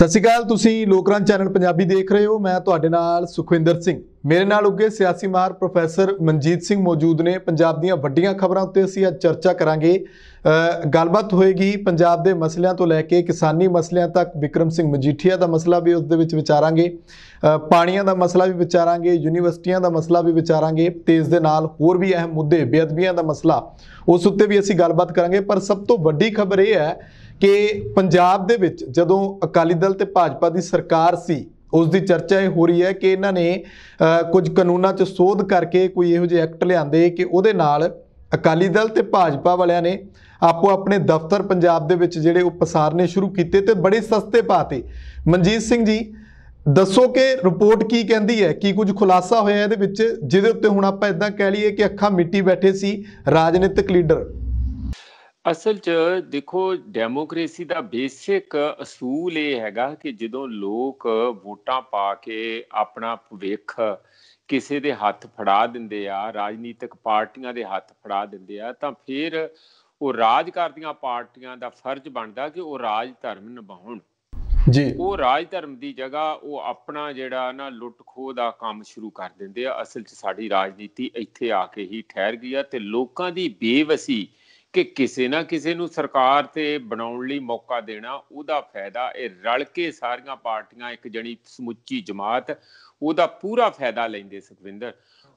ਸਤਿ ਸ਼੍ਰੀ ਅਕਾਲ। ਤੁਸੀਂ ਲੋਕਰਾਜ ਚੈਨਲ ਪੰਜਾਬੀ ਦੇਖ ਰਹੇ ਹੋ। ਮੈਂ ਤੁਹਾਡੇ ਨਾਲ ਸੁਖਵਿੰਦਰ ਸਿੰਘ। ਮੇਰੇ ਨਾਲ ਉੱਗੇ ਸਿਆਸੀ ਮਾਹਰ ਪ੍ਰੋਫੈਸਰ ਮਨਜੀਤ ਸਿੰਘ ਮੌਜੂਦ ਨੇ। ਪੰਜਾਬ ਦੀਆਂ ਵੱਡੀਆਂ ਖਬਰਾਂ ਉੱਤੇ ਅਸੀਂ ਅੱਜ ਚਰਚਾ ਕਰਾਂਗੇ। ਗੱਲਬਾਤ ਹੋਏਗੀ ਪੰਜਾਬ ਦੇ ਮਸਲਿਆਂ ਤੋਂ ਲੈ ਕੇ ਕਿਸਾਨੀ ਮਸਲਿਆਂ ਤੱਕ। ਵਿਕਰਮ ਸਿੰਘ ਮਜੀਠੀਆ ਦਾ ਮਸਲਾ ਵੀ ਉਸ ਦੇ ਵਿੱਚ ਵਿਚਾਰਾਂਗੇ, ਪਾਣੀਆਂ ਦਾ ਮਸਲਾ ਵੀ ਵਿਚਾਰਾਂਗੇ, ਯੂਨੀਵਰਸਿਟੀਆਂ ਦਾ ਮਸਲਾ ਵੀ ਵਿਚਾਰਾਂਗੇ ਤੇ ਇਸ ਦੇ ਨਾਲ ਹੋਰ ਵੀ ਅਹਿਮ ਮੁੱਦੇ, ਬੇਅਦਬੀਆਂ ਦਾ ਮਸਲਾ, ਉਸ ਉੱਤੇ ਵੀ ਅਸੀਂ ਗੱਲਬਾਤ ਕਰਾਂਗੇ। ਪਰ ਸਭ ਤੋਂ ਵੱਡੀ ਖਬਰ ਇਹ ਹੈ ਕਿ ਪੰਜਾਬ ਦੇ ਵਿੱਚ ਜਦੋਂ ਅਕਾਲੀ ਦਲ ਤੇ ਭਾਜਪਾ ਦੀ ਸਰਕਾਰ ਸੀ, ਉਸ ਦੀ ਚਰਚਾ ਇਹ ਹੋ ਰਹੀ ਹੈ ਕਿ ਇਹਨਾਂ ਨੇ ਕੁਝ ਕਾਨੂੰਨਾਂ 'ਚ ਸੋਧ ਕਰਕੇ ਕੋਈ ਇਹੋ ਜਿਹੇ ਐਕਟ ਲਿਆਂਦੇ ਕਿ ਉਹਦੇ ਨਾਲ ਅਕਾਲੀ ਦਲ ਤੇ ਭਾਜਪਾ ਵਾਲਿਆਂ ਨੇ ਆਪੋ ਆਪਣੇ ਦਫ਼ਤਰ ਪੰਜਾਬ ਦੇ ਵਿੱਚ ਜਿਹੜੇ ਉਹ ਪਸਾਰਨੇ ਸ਼ੁਰੂ ਕੀਤੇ ਤੇ ਬੜੇ ਸਸਤੇ ਪਾਤੇ। ਮਨਜੀਤ ਸਿੰਘ ਜੀ, ਦੱਸੋ ਕਿ ਰਿਪੋਰਟ ਕੀ ਕਹਿੰਦੀ ਹੈ, ਕੀ ਕੁਝ ਖੁਲਾਸਾ ਹੋਇਆ ਇਹਦੇ ਵਿੱਚ ਜਿਹਦੇ ਉੱਤੇ ਹੁਣ ਆਪਾਂ ਇਦਾਂ ਕਹਿ ਲਈਏ ਕਿ ਅੱਖਾਂ ਮਿੱਟੀ ਬੈਠੇ ਸੀ ਰਾਜਨੀਤਿਕ ਲੀਡਰ? ਅਸਲ 'ਚ ਦੇਖੋ, ਡੈਮੋਕ੍ਰੇਸੀ ਦਾ ਬੇਸਿਕ ਅਸੂਲ ਇਹ ਹੈਗਾ ਕਿ ਜਦੋਂ ਲੋਕ ਵੋਟਾਂ ਪਾ ਕੇ ਆਪਣਾ ਭਵਿੱਖ ਕਿਸੇ ਦੇ ਹੱਥ ਫੜਾ ਦਿੰਦੇ ਆ, ਰਾਜਨੀਤਿਕ ਪਾਰਟੀਆਂ ਦੇ ਹੱਥ ਫੜਾ ਦਿੰਦੇ ਆ, ਤਾਂ ਫਿਰ ਉਹ ਰਾਜ ਕਰਦੀਆਂ ਪਾਰਟੀਆਂ ਦਾ ਫਰਜ਼ ਬਣਦਾ ਕਿ ਉਹ ਰਾਜ ਧਰਮ ਨਿਭਾਉਣ ਜੀ। ਉਹ ਰਾਜ ਧਰਮ ਦੀ ਜਗ੍ਹਾ ਉਹ ਆਪਣਾ ਜਿਹੜਾ ਨਾ ਲੁੱਟ ਖੋਹ ਦਾ ਕੰਮ ਸ਼ੁਰੂ ਕਰ ਦਿੰਦੇ ਆ। ਅਸਲ 'ਚ ਸਾਡੀ ਰਾਜਨੀਤੀ ਇੱਥੇ ਆ ਕੇ ਹੀ ਠਹਿਰ ਗਈ ਆ ਤੇ ਲੋਕਾਂ ਦੀ ਬੇਵਸੀ ਕਿ ਕਿਸੇ ਨਾ ਕਿਸੇ ਨੂੰ ਸਰਕਾਰ ਤੇ ਬਣਾਉਣ ਲਈ ਮੌਕਾ ਦੇਣਾ, ਉਹਦਾ ਫਾਇਦਾ ਇਹ ਰਲ ਕੇ ਸਾਰੀਆਂ ਪਾਰਟੀਆਂ, ਇੱਕ ਜਣੀ ਸਮੁੱਚੀ ਜਮਾਤ, ਉਹਦਾ ਪੂਰਾ ਫਾਇਦਾ ਲੈਂਦੇ। ਸੁਖਵਿੰਦਰ,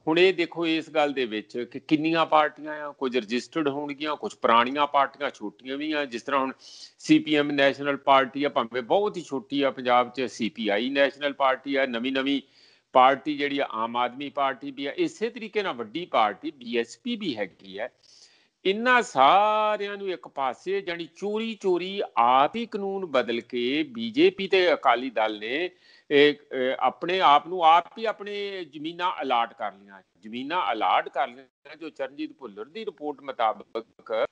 ਹੁਣ ਇਹ ਦੇਖੋ ਇਸ ਗੱਲ ਦੇ ਵਿੱਚ ਕਿ ਕਿੰਨੀਆਂ ਪਾਰਟੀਆਂ ਆ, ਕੁਝ ਰਜਿਸਟਰਡ ਹੋਣਗੀਆਂ, ਕੁਝ ਪੁਰਾਣੀਆਂ ਪਾਰਟੀਆਂ, ਛੋਟੀਆਂ ਵੀ ਆ। ਜਿਸ ਤਰ੍ਹਾਂ ਹੁਣ CPM ਨੈਸ਼ਨਲ ਪਾਰਟੀ ਆ, ਭਾਵੇਂ ਬਹੁਤ ਹੀ ਛੋਟੀ ਆ ਪੰਜਾਬ 'ਚ, CPI ਨੈਸ਼ਨਲ ਪਾਰਟੀ ਆ, ਨਵੀਂ ਪਾਰਟੀ ਜਿਹੜੀ ਆ ਆਮ ਆਦਮੀ ਪਾਰਟੀ ਵੀ ਆ, ਇਸੇ ਤਰੀਕੇ ਨਾਲ ਵੱਡੀ ਪਾਰਟੀ BSP ਵੀ ਹੈਗੀ ਹੈ। ਇਹਨਾਂ ਸਾਰਿਆਂ ਨੂੰ ਇੱਕ ਪਾਸੇ ਜਾਣੀ ਚੋਰੀ ਆਪ ਹੀ ਕਾਨੂੰਨ ਬਦਲ ਕੇ BJP ਤੇ ਅਕਾਲੀ ਦਲ ਨੇ ਆਪਣੇ ਆਪ ਨੂੰ ਆਪ ਹੀ ਆਪਣੇ ਜ਼ਮੀਨਾਂ ਅਲਾਟ ਕਰ ਲਈਆਂ। ਜੋ ਚਰਨਜੀਤ ਭੁੱਲਰ ਦੀ ਰਿਪੋਰਟ ਮੁਤਾਬਕ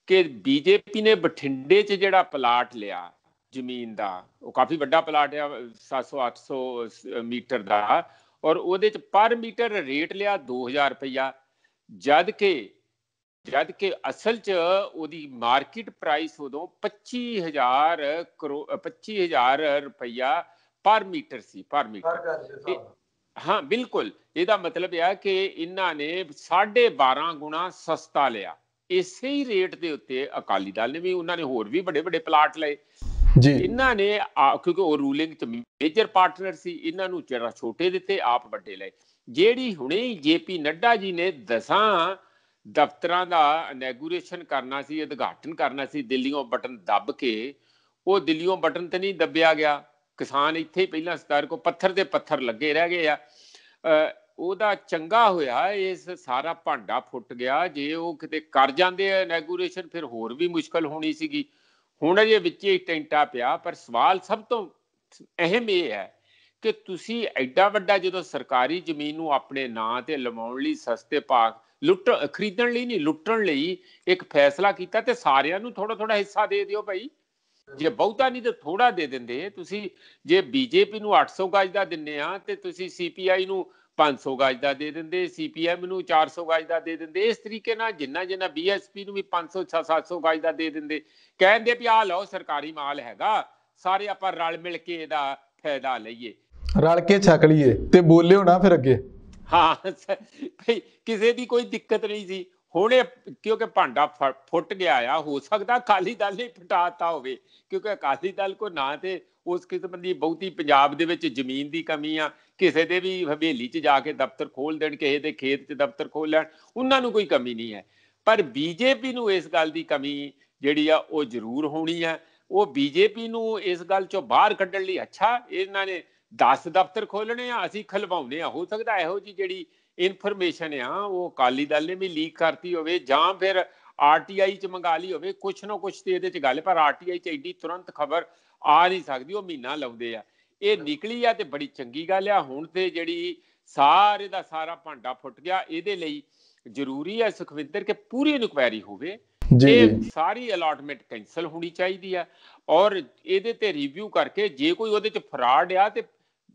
ਕਿ BJP ਨੇ ਬਠਿੰਡੇ 'ਚ ਜਿਹੜਾ ਪਲਾਟ ਲਿਆ ਜ਼ਮੀਨ ਦਾ, ਉਹ ਕਾਫੀ ਵੱਡਾ ਪਲਾਟ ਆ, 700-800 ਮੀਟਰ ਦਾ, ਔਰ ਉਹਦੇ 'ਚ ਪਰ ਮੀਟਰ ਰੇਟ ਲਿਆ 2000 ਰੁਪਈਆ, ਜਦ ਕਿ ਅਸਲ 'ਚ ਉਹਦੀ ਮਾਰਕੀਟ ਪ੍ਰਾਈਸ ਉਦੋਂ 25,000 ਰੁਪਈਆ ਪਰ ਮੀਟਰ ਸੀ। ਹਾਂ ਬਿਲਕੁਲ, ਇਹਦਾ ਮਤਲਬ ਇਹ ਕਿ ਇਹਨਾਂ ਨੇ 12.5 ਗੁਣਾ ਸਸਤਾ ਲਿਆ। ਇਸੇ ਹੀ ਰੇਟ ਦੇ ਉੱਤੇ ਅਕਾਲੀ ਦਲ ਨੇ ਵੀ, ਉਹਨਾਂ ਨੇ ਹੋਰ ਵੀ ਵੱਡੇ ਪਲਾਟ ਲਏ ਜੀ। ਇਹਨਾਂ ਨੇ ਕਿਉਂਕਿ ਉਹ ਰੂਲਿੰਗ 'ਚ ਮੇਜਰ ਪਾਰਟਨਰ ਸੀ, ਇਹਨਾਂ ਨੂੰ ਜਰਾ ਛੋਟੇ ਦਿੱਤੇ, ਆਪ ਵੱਡੇ ਲਏ। ਜਿਹੜੀ ਹੁਣੇ JP ਨੱਡਾ ਜੀ ਨੇ 10 ਦਫ਼ਤਰਾਂ ਦਾ ਇਨੈਗੂਰੇਸ਼ਨ ਕਰਨਾ ਸੀ, ਉਦਘਾਟਨ ਕਰਨਾ ਸੀ, ਦਿੱਲੀੋਂ ਬਟਨ ਦੱਬ ਕੇ, ਉਹ ਦਿੱਲੀੋਂ ਬਟਨ ਤੇ ਨਹੀਂ ਦੱਬਿਆ ਗਿਆ। ਕਿਸਾਨ ਇੱਥੇ ਹੀ ਪਹਿਲਾਂ ਸਰਕਾਰ ਕੋ ਪੱਥਰ ਦੇ ਪੱਥਰ ਲੱਗੇ ਰਹਿ ਗਏ ਆ। ਉਹਦਾ ਚੰਗਾ ਹੋਇਆ ਇਸ ਸਾਰਾ ਭਾਂਡਾ ਫੁੱਟ ਗਿਆ। ਜੇ ਉਹ ਕਿਤੇ ਕਰ ਜਾਂਦੇ ਆ ਇਨੈਗੂਰੇਸ਼ਨ, ਫਿਰ ਹੋਰ ਵੀ ਮੁਸ਼ਕਲ ਹੋਣੀ ਸੀਗੀ। ਹੁਣ ਅਜੇ ਵਿੱਚ ਹੀ ਟੈਂਟਾ ਪਿਆ। ਪਰ ਸਵਾਲ ਸਭ ਤੋਂ ਅਹਿਮ ਇਹ ਹੈ ਕਿ ਤੁਸੀਂ ਐਡਾ ਵੱਡਾ ਜਦੋਂ ਸਰਕਾਰੀ ਜ਼ਮੀਨ ਨੂੰ ਆਪਣੇ ਨਾਂ ਤੇ ਲਵਾਉਣ ਲਈ ਸਸਤੇ ਭਾਅ ਖਰੀਦਣ ਲਈ ਨਹੀਂ, ਲੁੱਟਣ ਲਈ ਇੱਕ ਫੈਸਲਾ ਕੀਤਾ ਤੇ ਸਾਰਿਆਂ ਨੂੰ ਥੋੜਾ ਹਿੱਸਾ ਦੇ ਦਿਓ ਭਾਈ। ਜੇ ਬਹੁਤਾ ਨਹੀਂ ਤੇ ਥੋੜਾ ਦੇ ਦਿੰਦੇ। ਤੁਸੀਂ ਜੇ BJP ਨੂੰ 800 ਗਜ ਦਾ ਦਿੰਦੇ ਆ ਤੇ ਤੁਸੀਂ CPI ਨੂੰ 500 ਗਜ ਦਾ ਦੇ ਦਿੰਦੇ, CPM ਨੂੰ 400 ਗਜ ਦਾ ਦੇ ਦਿੰਦੇ। ਇਸ ਤਰੀਕੇ ਨਾਲ ਜਿੰਨਾ BSP ਨੂੰ ਵੀ 500-700 ਗਜ ਦਾ ਦੇ ਦਿੰਦੇ। ਕਹਿੰਦੇ ਵੀ ਆਹ ਲਓ ਸਰਕਾਰੀ ਮਾਲ ਹੈਗਾ, ਸਾਰੇ ਆਪਾਂ ਰਲ ਮਿਲ ਕੇ ਇਹਦਾ ਫਾਇਦਾ ਲਈਏ, ਰਲ ਕੇ ਛਕ ਲਈਏ ਤੇ ਬੋਲਿਓ ਨਾ ਫਿਰ ਅੱਗੇ। ਹਾਂ, ਕਿਸੇ ਦੀ ਕੋਈ ਦਿੱਕਤ ਨਹੀਂ ਸੀ। ਹੁਣ ਇਹ ਕਿਉਂਕਿ ਭਾਂਡਾ ਫੁੱਟ ਗਿਆ ਆ, ਹੋ ਸਕਦਾ ਅਕਾਲੀ ਦਲ ਨੇ ਫਟਾਤਾ ਹੋਵੇ, ਕਿਉਂਕਿ ਅਕਾਲੀ ਦਲ ਕੋ ਨਾ ਤੇ ਉਸ ਕਿਸਮ ਦੀ ਬਹੁਤੀ ਪੰਜਾਬ ਦੇ ਵਿੱਚ ਜ਼ਮੀਨ ਦੀ ਕਮੀ ਆ। ਕਿਸੇ ਦੇ ਵੀ ਹਵੇਲੀ 'ਚ ਜਾ ਕੇ ਦਫ਼ਤਰ ਖੋਲ ਦੇਣ, ਕਿਸੇ ਦੇ ਖੇਤ 'ਚ ਦਫ਼ਤਰ ਖੋਲ ਲੈਣ, ਉਹਨਾਂ ਨੂੰ ਕੋਈ ਕਮੀ ਨਹੀਂ ਹੈ। ਪਰ BJP ਨੂੰ ਇਸ ਗੱਲ ਦੀ ਕਮੀ ਜਿਹੜੀ ਆ ਉਹ ਜ਼ਰੂਰ ਹੋਣੀ ਹੈ। ਉਹ BJP ਨੂੰ ਇਸ ਗੱਲ 'ਚੋਂ ਬਾਹਰ ਕੱਢਣ ਲਈ, ਅੱਛਾ ਇਹਨਾਂ ਨੇ 10 ਦਫ਼ਤਰ ਖੋਲਣੇ ਆ, ਅਸੀਂ ਖਲਵਾਉਣੇ ਆ। ਹੋ ਸਕਦਾ ਇਹੋ ਜਿਹੀ ਜਿਹੜੀ ਇਨਫੋਰਮੇਸ਼ਨ ਆ ਉਹ ਅਕਾਲੀ ਦਲ ਨੇ ਵੀ ਲੀਕ ਕਰਤੀ ਹੋਵੇ, ਜਾਂ ਫਿਰ RTI 'ਚ ਮੰਗਾ ਲਈ ਹੋਵੇ। ਕੁਛ ਨਾ ਕੁਛ ਤੇ ਇਹਦੇ 'ਚ ਗੱਲ, ਪਰ RTI 'ਚ ਐਡੀ ਤੁਰੰਤ ਖਬਰ ਆ ਨਹੀਂ ਸਕਦੀ, ਉਹ ਮਹੀਨਾ ਲਾਉਂਦੇ ਆ। ਇਹ ਨਿਕਲੀ ਆ ਤੇ ਬੜੀ ਚੰਗੀ ਗੱਲ ਆ। ਹੁਣ ਤੇ ਜਿਹੜੀ ਸਾਰੇ ਦਾ ਸਾਰਾ ਭਾਂਡਾ ਫੁੱਟ ਗਿਆ, ਇਹਦੇ ਲਈ ਜ਼ਰੂਰੀ ਹੈ ਸੁਖਵਿੰਦਰ ਕਿ ਪੂਰੀ ਇਨਕੁਆਇਰੀ ਹੋਵੇ। ਇਹ ਸਾਰੀ ਅਲਾਟਮੈਂਟ ਕੈਂਸਲ ਹੋਣੀ ਚਾਹੀਦੀ ਆ, ਔਰ ਇਹਦੇ ਤੇ ਰਿਵਿਊ ਕਰਕੇ ਜੇ ਕੋਈ ਉਹਦੇ 'ਚ ਫਰਾਡ ਆ ਤੇ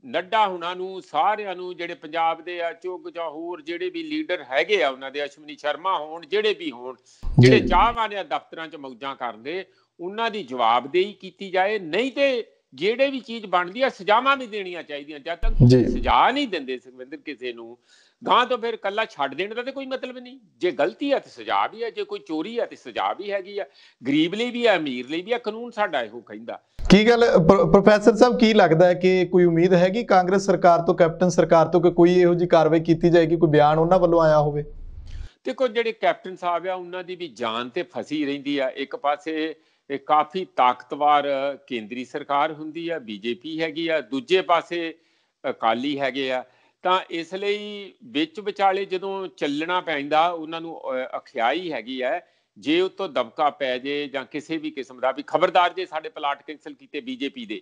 ਨੱਡਾ ਹੁਣਾਂ ਨੂੰ, ਸਾਰਿਆਂ ਨੂੰ, ਜਿਹੜੇ ਪੰਜਾਬ ਦੇ ਆ ਚੁੱਗ ਜਾਂ ਹੋਰ ਜਿਹੜੇ ਵੀ ਲੀਡਰ ਹੈਗੇ ਆ ਉਹਨਾਂ ਦੇ, ਅਸ਼ਵਨੀ ਸ਼ਰਮਾ ਹੋਣ, ਜਿਹੜੇ ਵੀ ਹੋਣ, ਜਿਹੜੇ ਚਾਹਵਾਨ ਆ ਦਫ਼ਤਰਾਂ 'ਚ ਮੌਜਾਂ ਕਰਦੇ, ਉਹਨਾਂ ਦੀ ਜਵਾਬਦੇਹੀ ਕੀਤੀ ਜਾਏ। ਨਹੀਂ ਤੇ ਜਿਹੜੇ ਵੀ ਚੀਜ਼ ਬਣਦੀ ਆ ਸਜ਼ਾਵਾਂ ਵੀ ਦੇਣੀਆਂ ਚਾਹੀਦੀਆਂ। ਜਦ ਤੱਕ ਤੁਸੀਂ ਸਜ਼ਾ ਨਹੀਂ ਦਿੰਦੇ ਸੁਖਵਿੰਦਰ ਕਿਸੇ ਨੂੰ, ਗਾਂ ਤੋਂ ਫਿਰ ਕੱਲਾ ਛੱਡ ਦੇਣ ਦਾ ਤੇ ਕੋਈ ਮਤਲਬ ਨਹੀਂ। ਜੇ ਗਲਤੀ ਆ ਤੇ ਸਜ਼ਾ ਵੀ ਆ, ਜੇ ਕੋਈ ਚੋਰੀ ਆ ਤੇ ਸਜ਼ਾ ਵੀ ਹੈਗੀ ਆ। ਗਰੀਬ ਲਈ ਵੀ ਆ, ਅਮੀਰ ਲਈ ਵੀ ਆ, ਕਾਨੂੰਨ ਸਾਡਾ ਇਹੋ ਕਹਿੰਦਾ। ਕੀ ਗੱਲ ਪ੍ਰੋਫੈਸਰ ਸਾਹਿਬ, ਕੀ ਲੱਗਦਾ ਹੈ ਕਿ ਕੋਈ ਉਮੀਦ ਹੈਗੀ ਕਾਂਗਰਸ ਸਰਕਾਰ ਤੋਂ, ਕੈਪਟਨ ਸਰਕਾਰ ਤੋਂ, ਕਿ ਕੋਈ ਇਹੋ ਜਿਹੀ ਕਾਰਵਾਈ ਕੀਤੀ ਜਾਏਗੀ, ਕੋਈ ਬਿਆਨ ਉਹਨਾਂ ਵੱਲੋਂ ਆਇਆ ਹੋਵੇ? ਦੇਖੋ, ਜਿਹੜੇ ਕੈਪਟਨ ਸਾਹਿਬ ਆ ਉਹਨਾਂ ਦੀ ਵੀ ਜਾਨ ਤੇ ਫਸੀ ਰਹਿੰਦੀ ਆ। ਇੱਕ ਪਾਸੇ ਕਾਫੀ ਤਾਕਤਵਰ ਕੇਂਦਰੀ ਸਰਕਾਰ ਹੁੰਦੀ ਆ, ਬੀਜੇਪੀ ਹੈਗੀ ਆ, ਦੂਜੇ ਪਾਸੇ ਅਕਾਲੀ ਹੈਗੇ ਆ। ਤਾਂ ਇਸ ਲਈ ਵਿੱਚ ਵਿਚਾਲੇ ਜਦੋਂ ਚੱਲਣਾ ਪੈਂਦਾ ਉਹਨਾਂ ਨੂੰ ਅਖਿਆਈ ਹੈਗੀ ਹੈ, ਜੇ ਉਤੋਂ ਦਬਕਾ ਪੈ ਜੇ ਜਾਂ ਕਿਸੇ ਵੀ ਕਿਸਮ ਦਾ ਵੀ ਖਬਰਦਾਰ ਜੇ ਸਾਡੇ ਪਲਾਟ ਕੈਂਸਲ ਕੀਤੇ ਬੀਜੇਪੀ ਦੇ,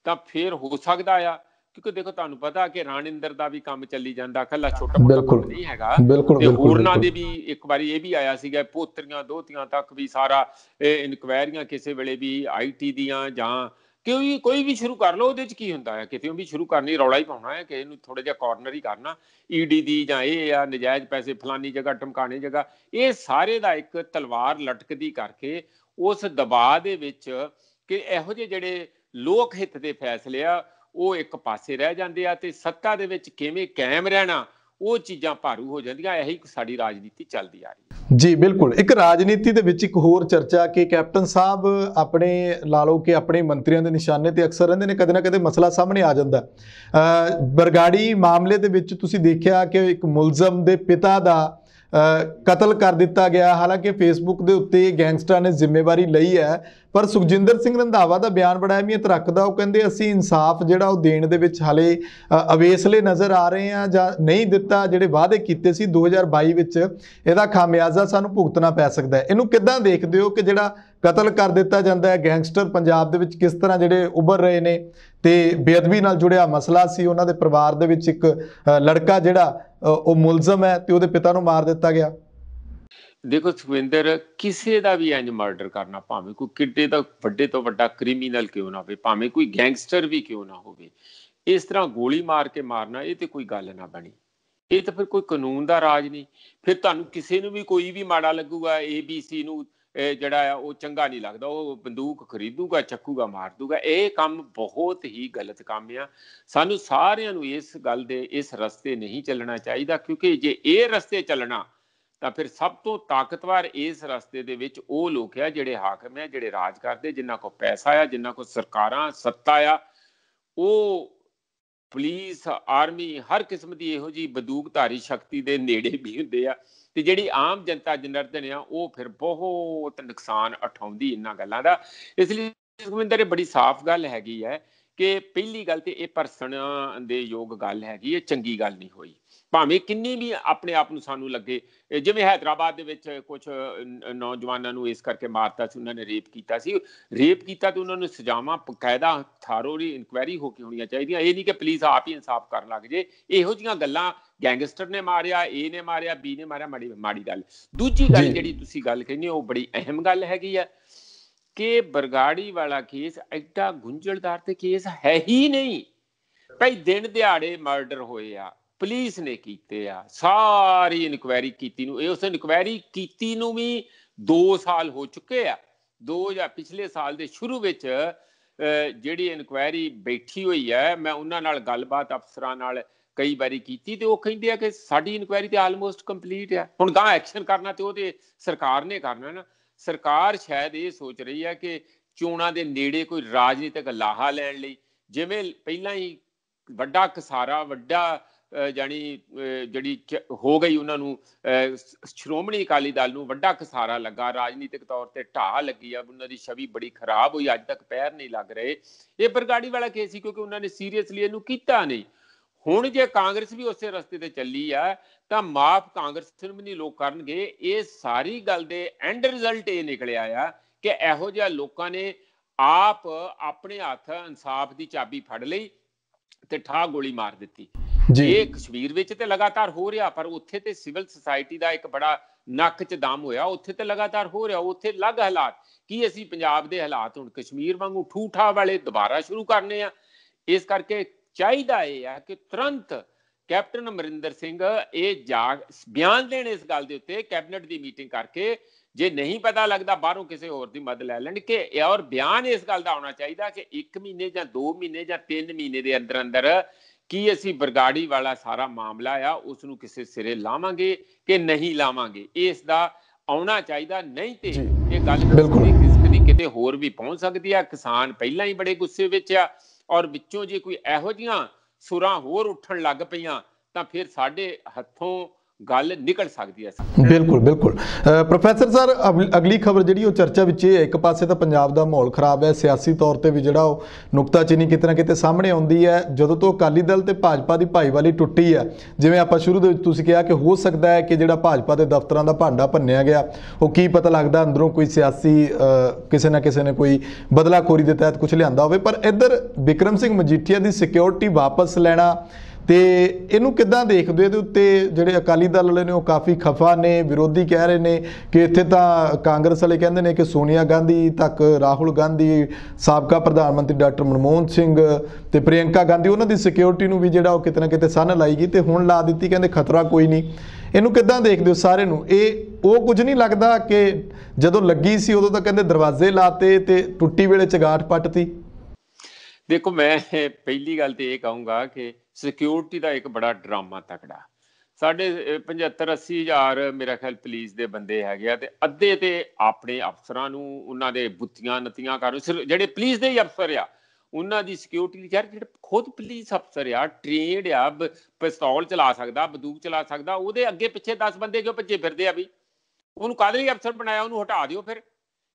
ਤਾਂ ਫਿਰ ਹੋ ਸਕਦਾ ਆ। ਕਿਉਂਕਿ ਦੇਖੋ, ਤੁਹਾਨੂੰ ਪਤਾ ਕਿ ਰਾਣਿੰਦਰ ਦਾ ਵੀ ਕੰਮ ਚੱਲੀ ਜਾਂਦਾ, ਇਕੱਲਾ ਛੋਟਾ ਮੋਟਾ ਕੰਮ ਨਹੀਂ ਹੈਗਾ। ਤੇ ਹੋਰਨਾਂ ਦੇ ਵੀ ਇੱਕ ਵਾਰੀ ਇਹ ਵੀ ਆਇਆ ਸੀਗਾ, ਪੋਤਰੀਆਂ ਦੋਹਤੀਆਂ ਤੱਕ ਵੀ ਸਾਰਾ ਇਨਕੁਆਇਰੀਆਂ ਕਿਸੇ ਵੇਲੇ ਵੀ IT ਦੀਆਂ ਜਾਂ ਕੋਈ ਵੀ ਸ਼ੁਰੂ ਕਰ ਲਓ। ਉਹਦੇ ਚ ਕੀ ਹੁੰਦਾ ਹੈ, ਕਿਤੇ ਵੀ ਸ਼ੁਰੂ ਕਰਨੀ ਰੌਲਾ ਹੀ ਪਾਉਣਾ ਹੈ, ਕਿਸੇ ਨੂੰ ਥੋੜਾ ਜਿਹਾ ਕਾਰਨਰ ਹੀ ਕਰਨਾ। ED ਦੀ ਜਾਂ ਇਹ ਆ ਨਜਾਇਜ਼ ਪੈਸੇ ਫਲਾਨੀ ਜਗ੍ਹਾ ਟਮਕਾਣੇ ਜਗ੍ਹਾ, ਇਹ ਸਾਰੇ ਦਾ ਇੱਕ ਤਲਵਾਰ ਲਟਕਦੀ ਕਰਕੇ ਉਸ ਦਬਾਅ ਦੇ ਵਿੱਚ ਕਿ ਇਹੋ ਜਿਹੇ ਜਿਹੜੇ ਲੋਕ ਹਿੱਤ ਦੇ ਫੈਸਲੇ ਆ ਉਹ ਇੱਕ ਪਾਸੇ ਰਹਿ ਜਾਂਦੇ ਆ ਤੇ ਸੱਤਾ ਦੇ ਵਿੱਚ ਕਿਵੇਂ ਕਾਇਮ ਰਹਿਣਾ ਉਹ ਚੀਜ਼ਾਂ ਭਾਰੂ ਹੋ ਜਾਂਦੀਆਂ। ਇਹੀ ਸਾਡੀ ਰਾਜਨੀਤੀ ਚੱਲਦੀ ਆ ਰਹੀ ਹੈ। ਜੀ ਬਿਲਕੁਲ। ਇੱਕ ਰਾਜਨੀਤੀ ਦੇ ਵਿੱਚ ਇੱਕ ਹੋਰ ਚਰਚਾ ਕਿ ਕੈਪਟਨ ਸਾਹਿਬ ਆਪਣੇ ਲਾ ਲਓ ਕਿ ਆਪਣੇ ਮੰਤਰੀਆਂ ਦੇ ਨਿਸ਼ਾਨੇ ਤੇ ਅਕਸਰ ਰਹਿੰਦੇ ਨੇ, ਕਦੇ ਨਾ ਕਦੇ ਮਸਲਾ ਸਾਹਮਣੇ ਆ ਜਾਂਦਾ। ਬਰਗਾੜੀ ਮਾਮਲੇ ਦੇ ਵਿੱਚ ਤੁਸੀਂ ਦੇਖਿਆ ਕਿ ਇੱਕ ਮੁਲਜ਼ਮ ਦੇ ਪਿਤਾ ਦਾ ਕਤਲ ਕਰ ਦਿੱਤਾ ਗਿਆ। ਹਾਲਾਂਕਿ ਫੇਸਬੁੱਕ ਦੇ ਉੱਤੇ ਗੈਂਗਸਟਰਾਂ ਨੇ ਜ਼ਿੰਮੇਵਾਰੀ ਲਈ ਹੈ, ਪਰ ਸੁਖਜਿੰਦਰ ਸਿੰਘ ਰੰਧਾਵਾ ਦਾ ਬਿਆਨ ਬੜਾ ਅਹਿਮੀਅਤ ਰੱਖਦਾ। ਉਹ ਕਹਿੰਦੇ ਅਸੀਂ ਇਨਸਾਫ ਜਿਹੜਾ ਉਹ ਦੇਣ ਦੇ ਵਿੱਚ ਹਾਲੇ ਅਵੇਸਲੇ ਨਜ਼ਰ ਆ ਰਹੇ ਹਾਂ ਜਾਂ ਨਹੀਂ ਦਿੱਤਾ। ਜਿਹੜੇ ਵਾਅਦੇ ਕੀਤੇ ਸੀ 2022 ਵਿੱਚ, ਇਹਦਾ ਖਾਮਿਆਜ਼ਾ ਸਾਨੂੰ ਭੁਗਤਣਾ ਪੈ ਸਕਦਾ ਹੈ। ਇਹਨੂੰ ਕਿੱਦਾਂ ਦੇਖਦੇ ਹੋ ਕਿ ਜਿਹੜਾ ਕਤਲ ਕਰ ਦਿੱਤਾ ਜਾਂਦਾ ਹੈ, ਗੈਂਗਸਟਰ ਪੰਜਾਬ ਦੇ ਵਿੱਚ ਕਿਸ ਤਰ੍ਹਾਂ ਜਿਹੜੇ ਉੱਭਰ ਰਹੇ ਨੇ, ਤੇ ਬੇਅਦਬੀ ਨਾਲ ਜੁੜਿਆ ਮਸਲਾ ਸੀ, ਉਹਨਾਂ ਦੇ ਪਰਿਵਾਰ ਦੇ ਵਿੱਚ ਇੱਕ ਲੜਕਾ ਜਿਹੜਾ ਉਹ ਮੁਲਜ਼ਮ ਹੈ ਤੇ ਉਹਦੇ ਪਿਤਾ ਨੂੰ ਮਾਰ ਦਿੱਤਾ ਗਿਆ। ਦੇਖੋ ਸੁਖਵਿੰਦਰ, ਕਿਸੇ ਦਾ ਵੀ ਇੰਜ ਮਰਡਰ ਕਰਨਾ, ਭਾਵੇਂ ਕੋਈ ਕਿੱਡੇ ਦਾ ਵੱਡੇ ਤੋਂ ਵੱਡਾ ਕ੍ਰਿਮੀਨਲ ਕਿਉਂ ਨਾ ਹੋਵੇ, ਭਾਵੇਂ ਕੋਈ ਗੈਂਗਸਟਰ ਵੀ ਕਿਉਂ ਨਾ ਹੋਵੇ, ਇਸ ਤਰ੍ਹਾਂ ਗੋਲੀ ਮਾਰ ਕੇ ਮਾਰਨਾ ਇਹ ਤੇ ਕੋਈ ਗੱਲ ਨਾ ਬਣੀ। ਇਹ ਤਾਂ ਫਿਰ ਕੋਈ ਕਾਨੂੰਨ ਦਾ ਰਾਜ ਨਹੀਂ। ਫਿਰ ਤੁਹਾਨੂੰ ਕਿਸੇ ਨੂੰ ਵੀ ਕੋਈ ਵੀ ਮਾੜਾ ਲੱਗੂਗਾ, ABC ਨੂੰ ਜਿਹੜਾ ਆ ਉਹ ਚੰਗਾ ਨਹੀਂ ਲੱਗਦਾ, ਉਹ ਬੰਦੂਕ ਖਰੀਦੂਗਾ, ਚੱਕੂਗਾ, ਮਾਰ ਦੂਗਾ। ਇਹ ਕੰਮ ਬਹੁਤ ਹੀ ਗਲਤ ਕੰਮ ਆ। ਸਾਨੂੰ ਸਾਰਿਆਂ ਨੂੰ ਇਸ ਗੱਲ ਦੇ ਇਸ ਰਸਤੇ ਨਹੀਂ ਚੱਲਣਾ ਚਾਹੀਦਾ, ਕਿਉਂਕਿ ਜੇ ਇਹ ਰਸਤੇ ਚੱਲਣਾ ਤਾਂ ਫਿਰ ਸਭ ਤੋਂ ਤਾਕਤਵਰ ਇਸ ਰਸਤੇ ਦੇ ਵਿੱਚ ਉਹ ਲੋਕ ਆ ਜਿਹੜੇ ਹਾਕਮ ਆ, ਜਿਹੜੇ ਰਾਜ ਕਰਦੇ, ਜਿਨ੍ਹਾਂ ਕੋਲ ਪੈਸਾ ਆ, ਜਿਨ੍ਹਾਂ ਕੋਲ ਸਰਕਾਰਾਂ ਸੱਤਾ ਆ। ਉਹ ਪੁਲਿਸ, ਆਰਮੀ, ਹਰ ਕਿਸਮ ਦੀ ਇਹੋ ਜਿਹੀ ਬੰਦੂਕਧਾਰੀ ਸ਼ਕਤੀ ਦੇ ਨੇੜੇ ਵੀ ਹੁੰਦੇ ਆ। ਤੇ ਜਿਹੜੀ ਆਮ ਜਨਤਾ ਜਨਾਰਦਨ ਆ ਉਹ ਫਿਰ ਬਹੁਤ ਨੁਕਸਾਨ ਉਠਾਉਂਦੀ ਇਹਨਾਂ ਗੱਲਾਂ ਦਾ। ਇਸ ਲਈ ਸੁਖਵਿੰਦਰ, ਇਹ ਬੜੀ ਸਾਫ਼ ਗੱਲ ਹੈਗੀ ਹੈ ਕਿ ਪਹਿਲੀ ਗੱਲ ਤੇ ਇਹ ਪਰਸਣ ਦੇ ਯੋਗ ਗੱਲ ਹੈਗੀ, ਇਹ ਚੰਗੀ ਗੱਲ ਨਹੀਂ ਹੋਈ। ਭਾਵੇਂ ਕਿੰਨੀ ਵੀ ਆਪਣੇ ਆਪ ਨੂੰ ਸਾਨੂੰ ਲੱਗੇ, ਜਿਵੇਂ ਹੈਦਰਾਬਾਦ ਦੇ ਵਿੱਚ ਕੁਝ ਨੌਜਵਾਨਾਂ ਨੂੰ ਇਸ ਕਰਕੇ ਮਾਰਤਾ ਸੀ, ਉਹਨਾਂ ਨੇ ਰੇਪ ਕੀਤਾ ਸੀ। ਰੇਪ ਕੀਤਾ ਤੇ ਉਹਨਾਂ ਨੂੰ ਸਜ਼ਾਵਾਂ ਬਕਾਇਦਾ ਥਾਰੋਰੀ ਇਨਕੁਆਇਰੀ ਹੋ ਕੇ ਹੋਣੀਆਂ ਚਾਹੀਦੀਆਂ। ਇਹ ਨਹੀਂ ਕਿ ਪੁਲਿਸ ਆਪ ਹੀ ਇਨਸਾਫ ਕਰਨ ਲੱਗ ਜੇ। ਇਹੋ ਜਿਹੀਆਂ ਗੱਲਾਂ, ਗੈਂਗਸਟਰ ਨੇ ਮਾਰਿਆ, A ਨੇ ਮਾਰਿਆ, B ਨੇ ਮਾਰਿਆ, ਮਾੜੀ ਗੱਲ। ਦੂਜੀ ਗੱਲ ਜਿਹੜੀ ਤੁਸੀਂ ਗੱਲ ਕਹਿੰਦੇ ਹੋ ਉਹ ਬੜੀ ਅਹਿਮ ਗੱਲ ਹੈਗੀ ਆ ਕਿ ਬਰਗਾੜੀ ਵਾਲਾ ਕੇਸ ਐਡਾ ਗੁੰਝਲਦਾਰ ਤੇ ਕੇਸ ਹੈ ਹੀ ਨਹੀਂ। ਭਾਈ ਦਿਨ ਦਿਹਾੜੇ ਮਰਡਰ ਹੋਏ ਆ, ਪੁਲਿਸ ਨੇ ਕੀਤੇ ਆ, ਸਾਰੀ ਇਨਕੁਆਇਰੀ ਕੀਤੀ ਨੂੰ, ਉਸ ਇਨਕੁਆਇਰੀ ਕੀਤੀ ਨੂੰ ਵੀ 2 ਸਾਲ ਹੋ ਚੁੱਕੇ ਆ। ਪਿਛਲੇ ਸਾਲ ਦੇ ਸ਼ੁਰੂ ਵਿੱਚ ਜਿਹੜੀ ਇਨਕੁਆਇਰੀ ਬੈਠੀ ਹੋਈ ਹੈ, ਮੈਂ ਉਹਨਾਂ ਨਾਲ ਗੱਲਬਾਤ ਅਫਸਰਾਂ ਨਾਲ ਕਈ ਵਾਰੀ ਕੀਤੀ ਤੇ ਉਹ ਕਹਿੰਦੇ ਆ ਕਿ ਸਾਡੀ ਇਨਕੁਆਇਰੀ ਤੇ ਆਲਮੋਸਟ ਕੰਪਲੀਟ ਆ। ਹੁਣ ਗਾਂ ਐਕਸ਼ਨ ਕਰਨਾ ਤੇ ਉਹ ਤੇ ਸਰਕਾਰ ਨੇ ਕਰਨਾ ਨਾ। ਸਰਕਾਰ ਸ਼ਾਇਦ ਇਹ ਸੋਚ ਰਹੀ ਹੈ ਕਿ ਚੋਣਾਂ ਦੇ ਨੇੜੇ ਕੋਈ ਰਾਜਨੀਤਿਕ ਲਾਹਾ ਲੈਣ ਲਈ, ਜਿਵੇਂ ਪਹਿਲਾਂ ਹੀ ਵੱਡਾ ਖਸਾਰਾ, ਵੱਡਾ ਜਾਣੀ ਜਿਹੜੀ ਹੋ ਗਈ ਉਹਨਾਂ ਨੂੰ, ਸ਼੍ਰੋਮਣੀ ਅਕਾਲੀ ਦਲ ਨੂੰ ਵੱਡਾ ਖਸਾਰਾ ਲੱਗਾ, ਰਾਜਨੀਤਿਕ ਤੌਰ ਤੇ ਢਾਹ ਲੱਗੀ ਆ, ਉਹਨਾਂ ਦੀ ਛਵੀ ਬੜੀ ਖਰਾਬ ਹੋਈ, ਅੱਜ ਤੱਕ ਪੈਰ ਨਹੀਂ ਲੱਗ ਰਹੇ। ਇਹ ਬਰਗਾੜੀ ਵਾਲਾ ਕੇਸ ਸੀ ਕਿਉਂਕਿ ਉਹਨਾਂ ਨੇ ਸੀਰੀਅਸਲੀ ਇਹਨੂੰ ਕੀਤਾ ਨਹੀਂ। ਹੁਣ ਜੇ ਕਾਂਗਰਸ ਵੀ ਉਸੇ ਰਸਤੇ ਤੇ ਚੱਲੀ ਆ ਤਾਂ ਮਾਫ ਕਾਂਗਰਸ ਨੂੰ ਵੀ ਨਹੀਂ ਲੋਕ ਕਰਨਗੇ। ਇਹ ਸਾਰੀ ਗੱਲ ਦੇ ਐਂਡ ਰਿਜ਼ਲਟ ਇਹ ਨਿਕਲਿਆ ਆ ਕਿ ਇਹੋ ਜਿਹਾ ਲੋਕਾਂ ਨੇ ਆਪ ਆਪਣੇ ਹੱਥ ਇਨਸਾਫ ਦੀ ਚਾਬੀ ਫੜ ਲਈ ਤੇ ਠਾਹ ਗੋਲੀ ਮਾਰ ਦਿੱਤੀ। ਇਹ ਕਸ਼ਮੀਰ ਵਿੱਚ ਤੇ ਲਗਾਤਾਰ ਹੋ ਰਿਹਾ, ਪਰ ਉੱਥੇ ਤੇ ਸਿਵਲ ਸੁਸਾਇਟੀ ਦਾ ਇੱਕ ਬੜਾ ਨੱਕ 'ਚ ਦਮ ਹੋਇਆ। ਉੱਥੇ ਤੇ ਲਗਾਤਾਰ ਹੋ ਰਿਹਾ, ਉੱਥੇ ਅਲੱਗ ਹਾਲਾਤ। ਕੀ ਅਸੀਂ ਪੰਜਾਬ ਦੇ ਹਾਲਾਤ ਹੁਣ ਕਸ਼ਮੀਰ ਵਾਂਗੂ ਠੂਠਾ ਵਾਲੇ ਦੁਬਾਰਾ ਸ਼ੁਰੂ ਕਰਨੇ ਆ? ਇਸ ਕਰਕੇ ਚਾਹੀਦਾ ਇਹ ਹੈ ਕਿ ਤੁਰੰਤ ਕੈਪਟਨ ਅਮਰਿੰਦਰ ਸਿੰਘ ਇਹ ਬਿਆਨ ਦੇਣ ਇਸ ਗੱਲ ਦੇ ਉੱਤੇ, ਕੈਬਨਿਟ ਦੀ ਮੀਟਿੰਗ ਕਰਕੇ जे नहीं पता लगता बाहरों किसी होर दी मदद लै लैण कि और बयान इस गल दा होना चाहिए कि 1 महीने जां 2 महीने जां 3 महीने दे अंदर अंदर की असीं बरगाड़ी वाला सारा मामला आ उसनूं किसी सिरे लावांगे कि नहीं लावांगे, इसदा आउणा चाहिए। नहीं तो ये गल किसी किते होर भी पहुंच सकती है। किसान पहलां ही बड़े गुस्से विच आ और विचों जे कोई इहो जिहियां सुरां होर उठण लग पईयां तां फिर साडे हत्थों गल निकल सकती है। बिल्कुल बिल्कुल प्रोफैसर सर अगली खबर जी चर्चा में है, एक पासे तो पंजाब का माहौल खराब है, सियासी तौर पर भी जो नुकताचीनी कितना कितने सामने आती है। जो तो अकाली दल तो भाजपा की भाईवाली टुटी है, जिवें आप शुरू कहा कि हो सकता है कि जो भाजपा के दफ्तरों का भांडा भन्निया गया वो की पता लगता अंदरों कोई सियासी किसी ना किसी ने कोई बदलाखोरी के तहत कुछ लिया हो। पर इधर बिक्रम सिंह मजीठिया की सिक्योरिटी वापस लेना तो इनू किद्दां देखदे हो? उत्ते जिहड़े अकाली दल वाले ने वो काफ़ी खफा ने, विरोधी कह रहे हैं कि इत्थे तां कांग्रेस वाले कहंदे ने कि सोनिया गांधी तक, राहुल गांधी, साबका प्रधानमंत्री डॉक्टर मनमोहन सिंह ते प्रियंका गांधी उन्हां दी सिक्योरिटी नूं भी जिहड़ा वो किते ना किते सन लाई गई ते हुण ला दित्ती, कहंदे खतरा कोई नहीं। इनू किद्दां देखदे हो सारे नूं? वो कुछ नहीं लगता कि जदों लगी सी उदों तां कहंदे दरवाजे लाते ते टुट्टी वेले चगाट पटती? देखो मैं पहली गल तो ये कहूँगा कि सिक्योरिटी का एक बड़ा ड्रामा तकड़ा साढ़े 75-80 हज़ार मेरा ख्याल पुलिस के बंदे है ते अद्धे तो अपने अफसरां नूं उन्हां दे बुत्तियां नत्तियां कर सिर्फ जिहड़े पुलिस के ही अफसर आ उन्हां दी सिक्योरिटी यार जिहड़ा खुद पुलिस अफसर आ ट्रेंड आ पिस्तौल चला सकदा बंदूक चला सकदा उहदे अगे पिछे 10 बंदे क्यों भज्जे फिरदे आ भी उन्होंने काहदे लई अफसर बनाया उन्होंने हटा दिओ फिर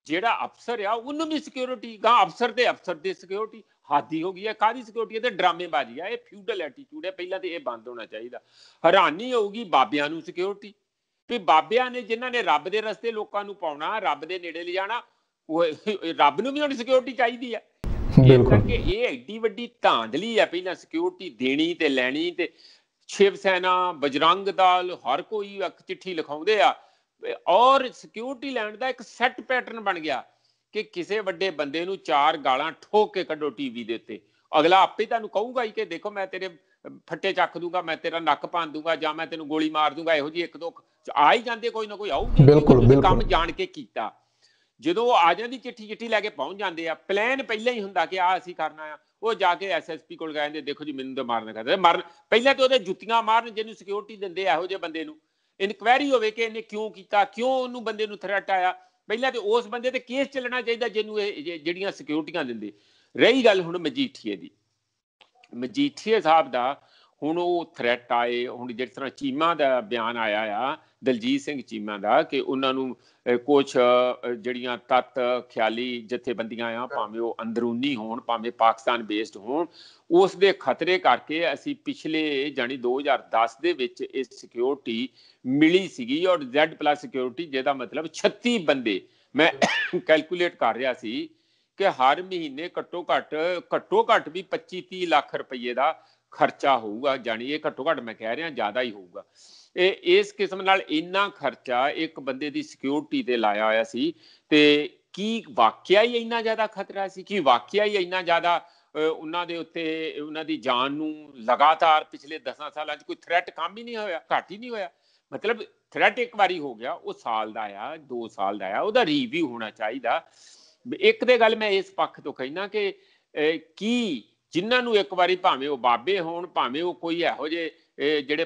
ਜਿਹੜਾ ਅਫਸਰ ਆ ਉਹਨੂੰ ਵੀ ਸਿਕਿਉਰਿਟੀ ਗਾ ਅਫਸਰ ਦੀ ਸਿਕਿਉਰਿਟੀ ਹਾਦੀ ਹੋ ਗਈ ਹੈ ਕਾਦੀ ਸਿਕਿਉਰਿਟੀ ਤੇ ਡਰਾਮੇਬਾਜ਼ੀ ਆ ਇਹ ਫਿਊਡਲ ਐਟੀਟਿਊਡ ਹੈ ਪਹਿਲਾਂ ਤੇ ਇਹ ਬੰਦ ਹੋਣਾ ਚਾਹੀਦਾ ਹੈਰਾਨੀ ਹੋਊਗੀ ਬਾਬਿਆਂ ਨੂੰ ਸਿਕਿਉਰਿਟੀ ਵੀ ਬਾਬਿਆਂ ਨੇ ਜਿਨ੍ਹਾਂ ਨੇ ਰੱਬ ਦੇ ਰਸਤੇ ਲੋਕਾਂ ਨੂੰ ਪਾਉਣਾ ਰੱਬ ਦੇ ਨੇੜੇ ਲਿਜਾਣਾ ਉਹ ਰੱਬ ਨੂੰ ਵੀ ਹੁਣ ਸਿਕਿਉਰਿਟੀ ਚਾਹੀਦੀ ਆ ਬਿਲਕੁਲ ਇਹ ਐਡੀ ਵੱਡੀ ਧਾਂਦਲੀ ਆ ਪਹਿਲਾਂ ਸਿਕਿਉਰਿਟੀ ਦੇਣੀ ਤੇ ਲੈਣੀ ਤੇ ਸ਼ਿਵ ਸੈਨਾ ਬਜਰੰਗ ਦਲ ਹਰ ਕੋਈ ਇੱਕ ਚਿੱਠੀ ਲਿਖਾਉਂਦੇ ਆ और सिक्योरिटी लैंड का एक सैट पैटर्न बन गया कि किसी वड्डे बंदे नूं 4 गालां ठोक के कड्डो टीवी दे उत्ते अगला आपे तुहानूं कहूगा ही कि देखो मैं तेरे फट्टे चक दूंगा मैं तेरा नक भन दूंगा जां मैं तैनूं गोली मार दूंगा इहो जी 1-2 आ ही जांदे कोई ना कोई आऊगी बिल्कुल काम जान के कीता ਜਦੋਂ ਆ ਜਾਂਦੀ चिट्ठी ਲੈ ਕੇ ਪਹੁੰਚ ਜਾਂਦੇ ਆ ਪਲਾਨ ਪਹਿਲਾਂ ਹੀ ਹੁੰਦਾ ਕਿ ਆ ਅਸੀਂ ਕਰਨਾ ਆ ਉਹ ਜਾ ਕੇ ਐਸਐਸਪੀ ਕੋਲ ਕਹਿੰਦੇ ਦੇਖੋ ਜੀ ਮੈਨੂੰ ਤਾਂ ਮਾਰਨ ਕਰਦੇ ਮਰਨ ਪਹਿਲਾਂ ਤੇ ਉਹਦੇ ਜੁੱਤੀਆਂ ਮਾਰਨ ਜਿਹਨੂੰ ਸਿਕਿਉਰਿਟੀ ਦਿੰਦੇ ਇਹੋ ਜਿਹੇ ਬੰਦੇ ਨੂੰ ਇਨਕੁਆਇਰੀ ਹੋਵੇ ਕਿ ਇਹਨੇ ਕਿਉਂ ਕੀਤਾ ਕਿਉਂ ਉਹਨੂੰ ਬੰਦੇ ਨੂੰ ਥ੍ਰੈਟ ਆਇਆ ਪਹਿਲਾਂ ਤੇ ਉਸ ਬੰਦੇ ਤੇ ਕੇਸ ਚੱਲਣਾ ਚਾਹੀਦਾ ਜਿਹਨੂੰ ਇਹ ਜਿਹੜੀਆਂ ਸਿਕਿਉਰਿਟੀਆਂ ਦਿੰਦੇ ਰਹੀ ਗੱਲ ਹੁਣ ਮਜੀਠੀਏ ਸਾਹਿਬ ਦਾ ਹੁਣ ਉਹ ਥ੍ਰੈਟ ਆਏ ਹੁਣ ਜਿਸ ਤਰ੍ਹਾਂ ਚੀਮਾ ਦਾ ਬਿਆਨ ਆਇਆ ਆ ਦਲਜੀਤ ਸਿੰਘ ਚੀਮਾ ਦਾ ਕਿ ਉਹਨਾਂ ਨੂੰ ਕੁਛ ਜਿਹੜੀਆਂ ਤੱਤ ਖਿਆਲੀ ਜਥੇਬੰਦੀਆਂ ਆ ਭਾਵੇਂ ਉਹ ਅੰਦਰੂਨੀ ਹੋਣ ਭਾਵੇਂ ਪਾਕਿਸਤਾਨ ਬੇਸਡ ਹੋਣ ਉਸ ਦੇ ਖਤਰੇ ਕਰਕੇ ਅਸੀਂ ਪਿਛਲੇ ਜਾਨੀ 2010 ਦੇ ਵਿੱਚ ਇਹ ਸਿਕਿਉਰਿਟੀ ਮਿਲੀ ਸੀਗੀ ਔਰ Z+ ਸਿਕਿਉਰਿਟੀ ਜਿਹਦਾ ਮਤਲਬ 36 ਬੰਦੇ ਮੈਂ ਕੈਲਕੂਲੇਟ ਕਰ ਰਿਹਾ ਸੀ ਕਿ ਹਰ ਮਹੀਨੇ ਘੱਟੋ ਘੱਟ ਵੀ 25-30 ਲੱਖ ਰੁਪਏ ਦਾ ਖਰਚਾ ਹੋਊਗਾ ਜਾਨੀ ਇਹ ਘੱਟੋ ਘੱਟ ਮੈਂ ਕਹਿ ਰਿਹਾ ਜ਼ਿਆਦਾ ਹੀ ਹੋਊਗਾ ਇਹ ਇਸ ਕਿਸਮ ਨਾਲ ਇੰਨਾ ਖਰਚਾ ਇੱਕ ਬੰਦੇ ਦੀ ਸਿਕਿਉਰਿਟੀ ਤੇ ਲਾਇਆ ਹੋਇਆ ਸੀ ਤੇ ਕੀ ਵਾਕਿਆ ਹੀ ਇੰਨਾ ਜ਼ਿਆਦਾ ਖਤਰਾ ਸੀ ਕਿ ਵਾਕਿਆ ਹੀ ਇੰਨਾ ਜ਼ਿਆਦਾ ਉਹਨਾਂ ਦੇ ਉੱਤੇ ਉਹਨਾਂ ਦੀ ਜਾਨ ਨੂੰ ਲਗਾਤਾਰ ਪਿਛਲੇ 10 ਸਾਲਾਂ 'ਚ ਕੋਈ ਥ੍ਰੈਟ ਕੰਮ ਹੀ ਨਹੀਂ ਹੋਇਆ ਘੱਟ ਹੀ ਨਹੀਂ ਹੋਇਆ ਮਤਲਬ ਥ੍ਰੈਟ ਇੱਕ ਵਾਰੀ ਹੋ ਗਿਆ ਉਹ ਸਾਲ ਦਾ ਆ 2 ਸਾਲ ਦਾ ਆ ਉਹਦਾ ਰਿਵਿਊ ਹੋਣਾ ਚਾਹੀਦਾ ਇੱਕ ਤੇ ਗੱਲ ਮੈਂ ਇਸ ਪੱਖ ਤੋਂ ਕਹਿਣਾ ਕਿ ਕੀ ਜਿਨ੍ਹਾਂ ਨੂੰ ਇੱਕ ਵਾਰੀ ਭਾਵੇਂ ਉਹ ਬਾਬੇ ਹੋਣ ਭਾਵੇਂ ਉਹ ਕੋਈ ਇਹੋ ਜਿਹੇ ਜਿਹੜੇ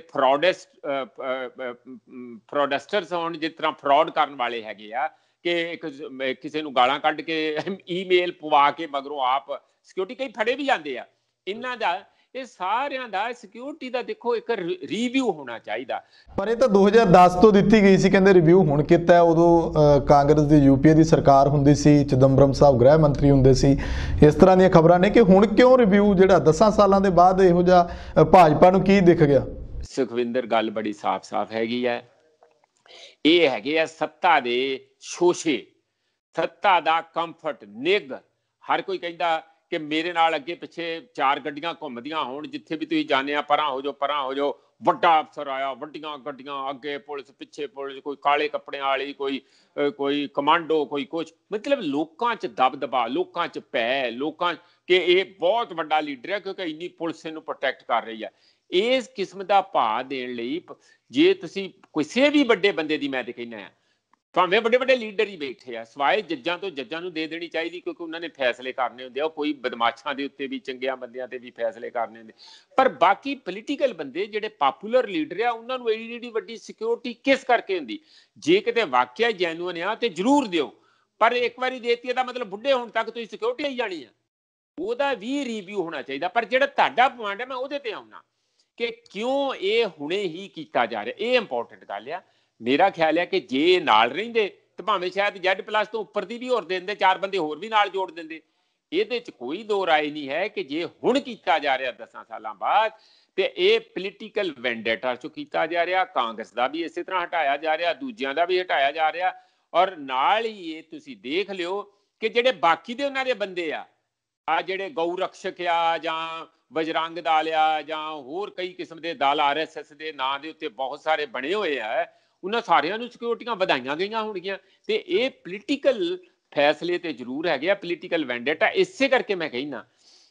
ਫਰੋਡਸਟਰਸ ਹੋਣ ਜਿਸ ਤਰ੍ਹਾਂ ਫਰੋਡ ਕਰਨ ਵਾਲੇ ਹੈਗੇ ਆ ਕਿ ਕਿਸੇ ਨੂੰ ਗਾਲਾਂ ਕੱਢ ਕੇ ਈਮੇਲ ਪਵਾ ਕੇ ਮਗਰੋਂ ਆਪ ਸਿਕਿਉਰਿਟੀ ਕਈ ਫੜੇ ਵੀ ਜਾਂਦੇ ਆ ਇਹਨਾਂ ਦਾ ਇਹ ਸਾਰਿਆਂ ਦਾ ਸਿਕਿਉਰਿਟੀ ਦਾ ਦੇਖੋ ਇੱਕ ਰਿਵਿਊ ਹੋਣਾ ਚਾਹੀਦਾ ਪਰ ਇਹ ਤਾਂ 2010 ਤੋਂ ਦਿੱਤੀ ਗਈ ਸੀ ਕਹਿੰਦੇ ਰਿਵਿਊ ਹੁਣ ਕੀਤਾ ਉਦੋਂ ਕਾਂਗਰਸ ਦੀ ਯੂਪੀਏ ਦੀ ਸਰਕਾਰ ਹੁੰਦੀ ਸੀ ਚਿਦੰਬਰਮ ਸਾਹਿਬ ਗ੍ਰਹਿ ਮੰਤਰੀ ਹੁੰਦੇ ਸੀ ਇਸ ਤਰ੍ਹਾਂ ਦੀਆਂ ਖਬਰਾਂ ਨੇ ਕਿ ਹੁਣ ਕਿਉਂ ਰਿਵਿਊ ਜਿਹੜਾ 10 ਸਾਲਾਂ ਦੇ ਬਾਅਦ ਇਹੋ ਜਿਹਾ ਭਾਜਪਾ ਨੂੰ ਕੀ ਦਿਖ ਗਿਆ ਸੁਖਵਿੰਦਰ ਗੱਲ ਬੜੀ ਸਾਫ਼ ਹੈਗੀ ਹੈ ਇਹ ਹੈਗੇ ਆ ਸੱਤਾ ਦੇ ਸ਼ੋਸ਼ੇ ਸੱਤਾ ਦਾ ਕੰਫਰਟ ਨਿੱਘ ਹਰ ਕੋਈ ਕਹਿੰਦਾ ਕਿ ਮੇਰੇ ਨਾਲ ਅੱਗੇ ਪਿੱਛੇ 4 ਗੱਡੀਆਂ ਘੁੰਮਦੀਆਂ ਹੋਣ ਜਿੱਥੇ ਵੀ ਤੁਸੀਂ ਜਾਂਦੇ ਆ ਪਰਾਂ ਹੋ ਜਾਓ ਵੱਡਾ ਅਫਸਰ ਆਇਆ ਵੱਡੀਆਂ ਗੱਡੀਆਂ ਅੱਗੇ ਪੁਲਿਸ ਪਿੱਛੇ ਪੁਲਿਸ ਕੋਈ ਕਾਲੇ ਕੱਪੜਿਆਂ ਵਾਲੀ ਕੋਈ ਕਮਾਂਡੋ ਕੋਈ ਕੁਛ ਮਤਲਬ ਲੋਕਾਂ 'ਚ ਦਬਦਬਾ ਲੋਕਾਂ 'ਚ ਭੈ ਲੋਕਾਂ ਕਿ ਇਹ ਬਹੁਤ ਵੱਡਾ ਲੀਡਰ ਹੈ ਕਿਉਂਕਿ ਇੰਨੀ ਪੁਲਿਸ ਇਹਨੂੰ ਪ੍ਰੋਟੈਕਟ ਕਰ ਰਹੀ ਹੈ ਇਸ ਕਿਸਮ ਦਾ ਭਾਅ ਦੇਣ ਲਈ ਜੇ ਤੁਸੀਂ ਕਿਸੇ ਵੀ ਵੱਡੇ ਬੰਦੇ ਦੀ ਮੈਂ ਤੇ ਕਹਿੰਦਾ ਆ ਭਾਵੇਂ ਵੱਡੇ ਵੱਡੇ ਲੀਡਰ ਹੀ ਬੈਠੇ ਆ, ਸਵਾਏ ਜੱਜਾਂ ਤੋਂ ਜੱਜਾਂ ਨੂੰ ਦੇ ਦੇਣੀ ਚਾਹੀਦੀ, ਕਿਉਂਕਿ ਉਹਨਾਂ ਨੇ ਫੈਸਲੇ ਕਰਨੇ ਹੁੰਦੇ ਆ। ਕੋਈ ਬਦਮਾਸ਼ਾਂ ਦੇ ਉੱਤੇ ਵੀ, ਚੰਗਿਆਂ ਬੰਦਿਆਂ ਤੇ ਵੀ ਫੈਸਲੇ ਕਰਨੇ ਹੁੰਦੇ, ਪਰ ਬਾਕੀ ਪੋਲੀਟੀਕਲ ਬੰਦੇ ਜਿਹੜੇ ਪਾਪੂਲਰ ਲੀਡਰ ਆ, ਉਹਨਾਂ ਨੂੰ ਏਡੀ ਵੱਡੀ ਸਿਕਿਉਰਿਟੀ ਕਿਸ ਕਰਕੇ ਹੁੰਦੀ? ਜੇ ਕਿਤੇ ਵਾਕਿਆ ਜੈਨੂਅਨ ਆ ਤੇ ਜ਼ਰੂਰ ਦਿਓ, ਪਰ ਇੱਕ ਵਾਰੀ ਦੇਤੀ ਇਹਦਾ ਮਤਲਬ ਬੁੱਢੇ ਹੋਣ ਤੱਕ ਤੁਸੀਂ ਸਿਕਿਉਰਿਟੀ ਆਈ ਜਾਣੀ ਆ। ਉਹਦਾ ਵੀ ਰਿਵਿਊ ਹੋਣਾ ਚਾਹੀਦਾ। ਪਰ ਜਿਹੜਾ ਤੁਹਾਡਾ ਪੁਆਇੰਟ ਹੈ, ਮੈਂ ਉਹਦੇ ਤੇ ਆਉਣਾ ਕਿ ਕਿਉਂ ਇਹ ਹੁਣੇ ਹੀ ਕੀਤਾ ਜਾ ਰਿਹਾ। ਇਹ ਇੰਪੋਰਟੈਂਟ ਗੱਲ ਆ। ਮੇਰਾ ਖਿਆਲ ਹੈ ਕਿ ਜੇ ਨਾਲ ਰਹਿੰਦੇ ਤਾਂ ਭਾਵੇਂ ਸ਼ਾਇਦ Z+ ਤੋਂ ਉੱਪਰ ਦੀ ਵੀ ਹੋਰ ਦੇ ਦਿੰਦੇ, 4 ਬੰਦੇ ਹੋਰ ਵੀ ਨਾਲ ਜੋੜ ਦਿੰਦੇ। ਇਹਦੇ 'ਚ ਕੋਈ ਦੋ ਰਾਏ ਨਹੀਂ ਹੈ ਕਿ ਜੇ ਹੁਣ ਕੀਤਾ ਜਾ ਰਿਹਾ 10 ਸਾਲਾਂ ਬਾਅਦ, ਤੇ ਇਹ ਪੋਲੀਟੀਕਲ ਵੈਂਡੇਟਾ 'ਚੋਂ ਕੀਤਾ ਜਾ ਰਿਹਾ। ਕਾਂਗਰਸ ਦਾ ਵੀ ਇਸੇ ਤਰ੍ਹਾਂ ਹਟਾਇਆ ਜਾ ਰਿਹਾ, ਦੂਜਿਆਂ ਦਾ ਵੀ ਹਟਾਇਆ ਜਾ ਰਿਹਾ। ਔਰ ਨਾਲ ਹੀ ਇਹ ਤੁਸੀਂ ਦੇਖ ਲਿਓ ਕਿ ਜਿਹੜੇ ਬਾਕੀ ਦੇ ਉਹਨਾਂ ਦੇ ਬੰਦੇ ਆ ਜਿਹੜੇ ਗਊ ਰਕਸ਼ਕ ਆ ਜਾਂ ਬਜਰੰਗ ਦਲ ਆ ਜਾਂ ਹੋਰ ਕਈ ਕਿਸਮ ਦੇ ਦਲ RSS ਦੇ ਨਾਂ ਦੇ ਉੱਤੇ ਬਹੁਤ ਸਾਰੇ ਬਣੇ ਹੋਏ ਆ, ਉਹਨਾਂ ਸਾਰਿਆਂ ਨੂੰ ਸਿਕਿਉਰਿਟੀਆਂ ਵਧਾਈਆਂ ਗਈਆਂ ਹੋਣਗੀਆਂ। ਤੇ ਇਹ ਪੋਲੀਟੀਕਲ ਫੈਸਲੇ ਤੇ ਜ਼ਰੂਰ ਹੈਗੇ ਆ, ਪੋਲੀਟੀਕਲ ਵੈਂਡੇਟਾ। ਇਸੇ ਕਰਕੇ ਮੈਂ ਕਹਿੰਦਾ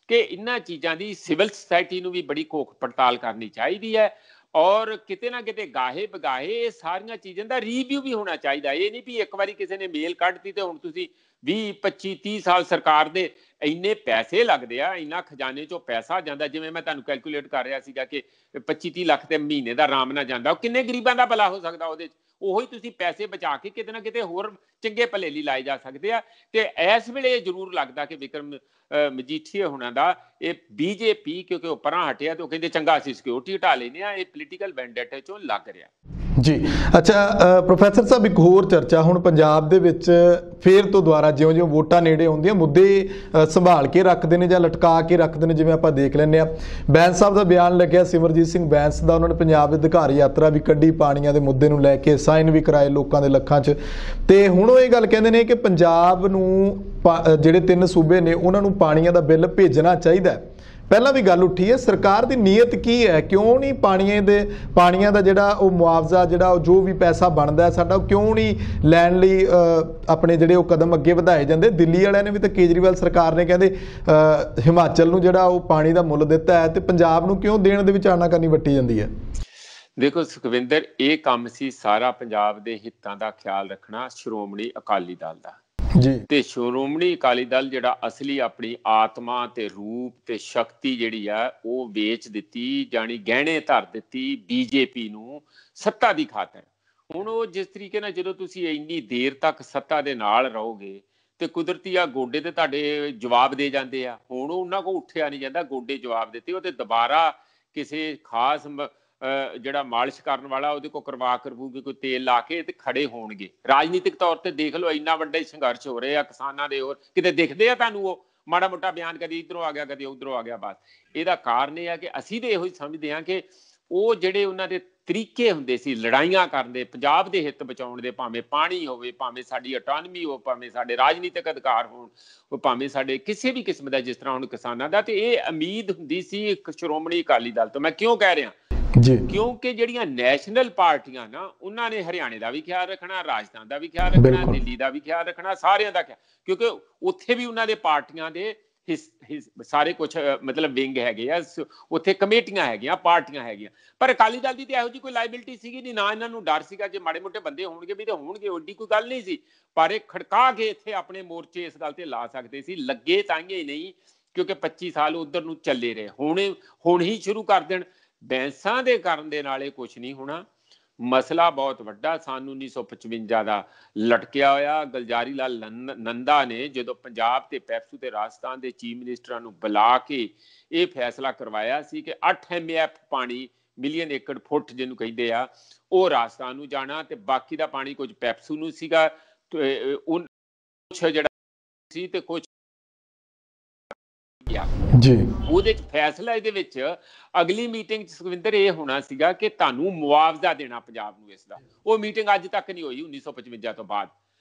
ਕਿ ਇਹਨਾਂ ਚੀਜ਼ਾਂ ਦੀ ਸਿਵਲ ਸੁਸਾਇਟੀ ਨੂੰ ਵੀ ਬੜੀ ਘੋਖ ਪੜਤਾਲ ਕਰਨੀ ਚਾਹੀਦੀ ਹੈ। ਔਰ ਕਿਤੇ ਨਾ ਕਿਤੇ ਗਾਹੇ ਬਗਾਹੇ ਇਹ ਸਾਰੀਆਂ ਚੀਜ਼ਾਂ ਦਾ ਰਿਵਿਊ ਵੀ ਹੋਣਾ ਚਾਹੀਦਾ। ਇਹ ਨਹੀਂ ਵੀ ਇੱਕ ਵਾਰੀ ਕਿਸੇ ਨੇ ਮੇਲ ਕੱਢਤੀ ਤੇ ਹੁਣ ਤੁਸੀਂ 20 25 30 ਸਾਲ ਸਰਕਾਰ ਦੇ ਇੰਨੇ ਪੈਸੇ ਲੱਗਦੇ ਆ, ਇੰਨਾ ਖਜ਼ਾਨੇ ਚੋਂ ਪੈਸਾ ਜਾਂਦਾ। ਜਿਵੇਂ ਮੈਂ ਤੁਹਾਨੂੰ ਕੈਲਕੂਲੇਟ ਕਰ ਰਿਹਾ ਸੀਗਾ ਕਿ 25-30 ਲੱਖ ਤੇ ਮਹੀਨੇ ਦਾ ਆਰਾਮ ਨਾਲ ਜਾਂਦਾ। ਉਹ ਕਿੰਨੇ ਗਰੀਬਾਂ ਦਾ ਭਲਾ ਹੋ ਸਕਦਾ ਉਹਦੇ 'ਚ? ਉਹੀ ਤੁਸੀਂ ਪੈਸੇ ਬਚਾ ਕੇ ਕਿਤੇ ਨਾ ਕਿਤੇ ਹੋਰ ਚੰਗੇ ਭਲੇ ਲਈ ਲਾਏ ਜਾ ਸਕਦੇ ਆ। ਤੇ ਇਸ ਵੇਲੇ ਇਹ ਜ਼ਰੂਰ ਲੱਗਦਾ ਕਿ ਵਿਕਰਮ ਮਜੀਠੀਆ ਹੋਣਾ ਦਾ ਇਹ BJP ਕਿਉਂਕਿ ਉਹ ਪਰਾਂ ਹਟਿਆ ਤੇ ਉਹ ਕਹਿੰਦੇ ਚੰਗਾ ਅਸੀਂ ਸਿਕਿਉਰਿਟੀ ਹਟਾ ਲੈਂਦੇ ਆ। ਇਹ ਪੋਲੀਟੀਕਲ ਵੈਂਡੇਟੇ ਚੋਂ ਲੱਗ ਰਿਹਾ ਜੀ। ਅੱਛਾ ਪ੍ਰੋਫੈਸਰ ਸਾਹਿਬ, ਇੱਕ ਹੋਰ ਚਰਚਾ ਹੁਣ ਪੰਜਾਬ ਦੇ ਵਿੱਚ ਫੇਰ ਤੋਂ ਦੁਬਾਰਾ ਜਿਉਂ-ਜਿਉਂ ਵੋਟਾਂ ਨੇੜੇ ਆਉਂਦੀਆਂ ਮੁੱਦੇ ਸੰਭਾਲ ਕੇ ਰੱਖਦੇ ਨੇ ਜਾਂ ਲਟਕਾ ਕੇ ਰੱਖਦੇ ਨੇ। ਜਿਵੇਂ ਆਪਾਂ ਦੇਖ ਲੈਂਦੇ ਆ ਬੈਂਸ ਸਾਹਿਬ ਦਾ ਬਿਆਨ ਲੱਗਿਆ, ਸਿਮਰਜੀਤ ਸਿੰਘ ਬੈਂਸ ਦਾ, ਉਹਨਾਂ ਨੇ ਪੰਜਾਬ ਦੇ ਅਧਿਕਾਰ ਯਾਤਰਾ ਵੀ ਕੱਢੀ, ਪਾਣੀਆਂ ਦੇ ਮੁੱਦੇ ਨੂੰ ਲੈ ਕੇ ਸਾਈਨ ਵੀ ਕਰਾਏ ਲੋਕਾਂ ਦੇ ਲੱਖਾਂ 'ਚ। ਤੇ ਹੁਣ ਉਹ ਇਹ ਗੱਲ ਕਹਿੰਦੇ ਨੇ ਕਿ ਪੰਜਾਬ ਨੂੰ ਜਿਹੜੇ 3 ਸੂਬੇ ਨੇ ਉਹਨਾਂ ਨੂੰ ਪਾਣੀਆਂ ਦਾ ਬਿੱਲ ਭੇਜਣਾ ਚਾਹੀਦਾ। ਪਹਿਲਾਂ ਵੀ ਗੱਲ ਉੱਠੀ ਹੈ, ਸਰਕਾਰ ਦੀ ਨੀਅਤ ਕੀ ਹੈ? ਕਿਉਂ ਨਹੀਂ ਪਾਣੀਆਂ ਦਾ ਜਿਹੜਾ ਉਹ ਮੁਆਵਜ਼ਾ, ਜਿਹੜਾ ਜੋ ਵੀ ਪੈਸਾ ਬਣਦਾ ਸਾਡਾ, ਉਹ ਕਿਉਂ ਨਹੀਂ ਲੈਣ ਲਈ ਆਪਣੇ ਜਿਹੜੇ ਉਹ ਕਦਮ ਅੱਗੇ ਵਧਾਏ ਜਾਂਦੇ? ਦਿੱਲੀ ਵਾਲਿਆਂ ਨੇ ਵੀ ਤਾਂ, ਕੇਜਰੀਵਾਲ ਸਰਕਾਰ ਨੇ ਕਹਿੰਦੇ ਹਿਮਾਚਲ ਨੂੰ ਜਿਹੜਾ ਉਹ ਪਾਣੀ ਦਾ ਮੁੱਲ ਦਿੱਤਾ ਹੈ, ਤੇ ਪੰਜਾਬ ਨੂੰ ਕਿਉਂ ਦੇਣ ਦੇ ਵਿੱਚ ਆਨਾਕਾਨੀ ਵੱਟੀ ਜਾਂਦੀ ਹੈ? ਦੇਖੋ ਸੁਖਵਿੰਦਰ, ਇਹ ਕੰਮ ਸੀ ਸਾਰਾ ਪੰਜਾਬ ਦੇ ਹਿੱਤਾਂ ਦਾ ਖਿਆਲ ਰੱਖਣਾ ਸ਼੍ਰੋਮਣੀ ਅਕਾਲੀ ਦਲ ਦਾ ਜੀ। ਤੇ ਸ਼੍ਰੋਮਣੀ ਅਕਾਲੀ ਦਲ ਜਿਹੜਾ ਅਸਲੀ ਆਪਣੀ ਆਤਮਾ ਤੇ ਰੂਪ ਤੇ ਸ਼ਕਤੀ ਜਿਹੜੀ ਆ ਉਹ ਵੇਚ ਦਿੱਤੀ, ਜਾਣੀ ਗਹਿਣੇ ਧਰ ਦਿੱਤੀ BJP ਨੂੰ ਸੱਤਾ ਦੀ ਖਾਤਰ। ਹੁਣ ਉਹ ਜਿਸ ਤਰੀਕੇ ਨਾਲ ਜਦੋਂ ਤੁਸੀਂ ਇੰਨੀ ਦੇਰ ਤੱਕ ਸੱਤਾ ਦੇ ਨਾਲ ਰਹੋਗੇ ਤੇ ਕੁਦਰਤੀ ਆ ਗੋਡੇ ਤੇ ਤੁਹਾਡੇ ਜਵਾਬ ਦੇ ਜਾਂਦੇ ਆ। ਹੁਣ ਉਹਨਾਂ ਕੋਲ ਉੱਠਿਆ ਨਹੀਂ ਜਾਂਦਾ, ਗੋਡੇ ਜਵਾਬ ਦਿੱਤੇ। ਉਹ ਤੇ ਦੁਬਾਰਾ ਕਿਸੇ ਖਾਸ ਜਿਹੜਾ ਮਾਲਿਸ਼ ਕਰਨ ਵਾਲਾ ਉਹਦੇ ਕੋਲ ਕਰਵਾਉਗੇ, ਕੋਈ ਤੇਲ ਲਾ ਕੇ ਤੇ ਖੜੇ ਹੋਣਗੇ। ਰਾਜਨੀਤਿਕ ਤੌਰ ਤੇ ਦੇਖ ਲਓ, ਇੰਨਾ ਵੱਡਾ ਸੰਘਰਸ਼ ਹੋ ਰਿਹਾ ਕਿਸਾਨਾਂ ਦੇ, ਹੋਰ ਕਿਤੇ ਦਿਖਦੇ ਆ ਤੁਹਾਨੂੰ ਉਹ ਮਾੜਾ ਮੋਟਾ ਬਿਆਨ ਕਦੀ ਇੱਧਰੋਂ ਆ ਗਿਆ ਕਦੀ ਉੱਧਰੋਂ ਆ ਗਿਆ? ਬਸ ਇਹਦਾ ਕਾਰਨ ਇਹ ਆ ਕਿ ਅਸੀਂ ਤੇ ਇਹੋ ਹੀ ਸਮਝਦੇ ਹਾਂ ਕਿ ਉਹ ਜਿਹੜੇ ਉਹਨਾਂ ਦੇ ਤਰੀਕੇ ਹੁੰਦੇ ਸੀ ਲੜਾਈਆਂ ਕਰਨ ਦੇ, ਪੰਜਾਬ ਦੇ ਹਿੱਤ ਬਚਾਉਣ ਦੇ, ਭਾਵੇਂ ਪਾਣੀ ਹੋਵੇ, ਭਾਵੇਂ ਸਾਡੀ ਆਟੋਨਮੀ ਹੋ, ਭਾਵੇਂ ਸਾਡੇ ਰਾਜਨੀਤਿਕ ਅਧਿਕਾਰ ਹੋਣ, ਉਹ ਭਾਵੇਂ ਸਾਡੇ ਕਿਸੇ ਵੀ ਕਿਸਮ ਦਾ, ਜਿਸ ਤਰ੍ਹਾਂ ਹੁਣ ਕਿਸਾਨਾਂ ਦਾ, ਤੇ ਇਹ ਉਮੀਦ ਹੁੰਦੀ ਸੀ ਇੱਕ ਸ਼੍ਰੋਮਣੀ ਅਕਾਲੀ ਦਲ ਤੋਂ। ਮੈਂ ਕਿਉਂ ਕਹਿ ਰਿਹਾ ਜੀ? ਕਿਉਂਕਿ ਜਿਹੜੀਆਂ ਨੈਸ਼ਨਲ ਪਾਰਟੀਆਂ ਨਾ, ਉਹਨਾਂ ਨੇ ਹਰਿਆਣੇ ਦਾ ਵੀ ਖਿਆਲ ਰੱਖਣਾ, ਰਾਜਸਥਾਨ ਦਾ ਵੀ ਖਿਆਲ ਰੱਖਣਾ, ਦਿੱਲੀ ਦਾ ਵੀ ਖਿਆਲ ਰੱਖਣਾ, ਸਾਰਿਆਂ ਦਾ ਖਿਆਲ, ਕਿਉਂਕਿ ਉੱਥੇ ਵੀ ਉਹਨਾਂ ਦੇ ਪਾਰਟੀਆਂ ਦੇ ਸਾਰੇ ਕੁਛ ਮਤਲਬ ਵਿੰਗ ਹੈਗੇ ਆ, ਉੱਥੇ ਕਮੇਟੀਆਂ ਹੈਗੀਆਂ, ਪਾਰਟੀਆਂ ਹੈਗੀਆਂ। ਪਰ ਅਕਾਲੀ ਦਲ ਦੀ ਤੇ ਇਹੋ ਜਿਹੀ ਕੋਈ ਲਾਇਬਿਲਿਟੀ ਸੀਗੀ ਨਹੀਂ, ਨਾ ਇਹਨਾਂ ਨੂੰ ਡਰ ਸੀਗਾ। ਜੇ ਮਾੜੇ ਮੋਟੇ ਬੰਦੇ ਹੋਣਗੇ ਵੀ ਤੇ ਹੋਣਗੇ, ਓਡੀ ਕੋਈ ਗੱਲ ਨਹੀਂ ਸੀ। ਪਰ ਇਹ ਖੜਕਾ ਕੇ ਇੱਥੇ ਆਪਣੇ ਮੋਰਚੇ ਇਸ ਗੱਲ ਤੇ ਲਾ ਸਕਦੇ ਸੀ। ਲੱਗੇ ਤਾਂਗੇ ਹੀ ਨਹੀਂ, ਕਿਉਂਕਿ 25 ਸਾਲ ਉਧਰ ਨੂੰ ਚੱਲੇ ਰਹੇ। ਹੁਣ ਹੀ ਸ਼ੁਰੂ ਕਰ ਦੇਣ ਬੈਂਸਾਂ ਦੇ ਕਰਨ ਦੇ ਨਾਲ ਇਹ ਕੁਛ ਨਹੀਂ ਹੋਣਾ। ਮਸਲਾ ਬਹੁਤ ਵੱਡਾ ਸਨ 1955 ਦਾ ਲਟਕਿਆ ਹੋਇਆ। ਗੁਲਜ਼ਾਰੀ ਲਾਲ ਨੰਦਾ ਨੇ ਜਦੋਂ ਪੰਜਾਬ ਤੇ ਪੈਪਸੂ ਤੇ ਰਾਜਸਥਾਨ ਦੇ ਚੀਫ ਮਿਨਿਸਟਰਾਂ ਨੂੰ ਬੁਲਾ ਕੇ ਇਹ ਫੈਸਲਾ ਕਰਵਾਇਆ ਸੀ ਕਿ 8 MF ਪਾਣੀ, ਮਿਲੀਅਨ ਏਕੜ ਫੁੱਟ ਜਿਹਨੂੰ ਕਹਿੰਦੇ ਆ, ਉਹ ਰਾਜਸਥਾਨ ਨੂੰ ਜਾਣਾ ਤੇ ਬਾਕੀ ਦਾ ਪਾਣੀ ਕੁਝ ਪੈਪਸੂ ਨੂੰ ਸੀਗਾ। ਕੁਛ ਜਿਹੜਾ ਸੀ ਤੇ ਕੁਛ ਜੀ ਉਹਦੇ ਚ ਫੈਸਲਾ ਇਹਦੇ ਵਿੱਚ ਅਗਲੀ ਮੀਟਿੰਗ ਚ ਸੁਖਵਿੰਦਰ ਇਹ ਹੋਣਾ ਸੀਗਾ ਕਿ ਤੁਹਾਨੂੰ ਮੁਆਵਜ਼ਾ ਦੇਣਾ ਪੰਜਾਬ ਨੂੰ ਇਸ ਦਾ। ਉਹ ਮੀਟਿੰਗ ਅੱਜ ਤੱਕ ਨਹੀਂ ਹੋਈ 1955 ਤੋਂ ਬਾਅਦ।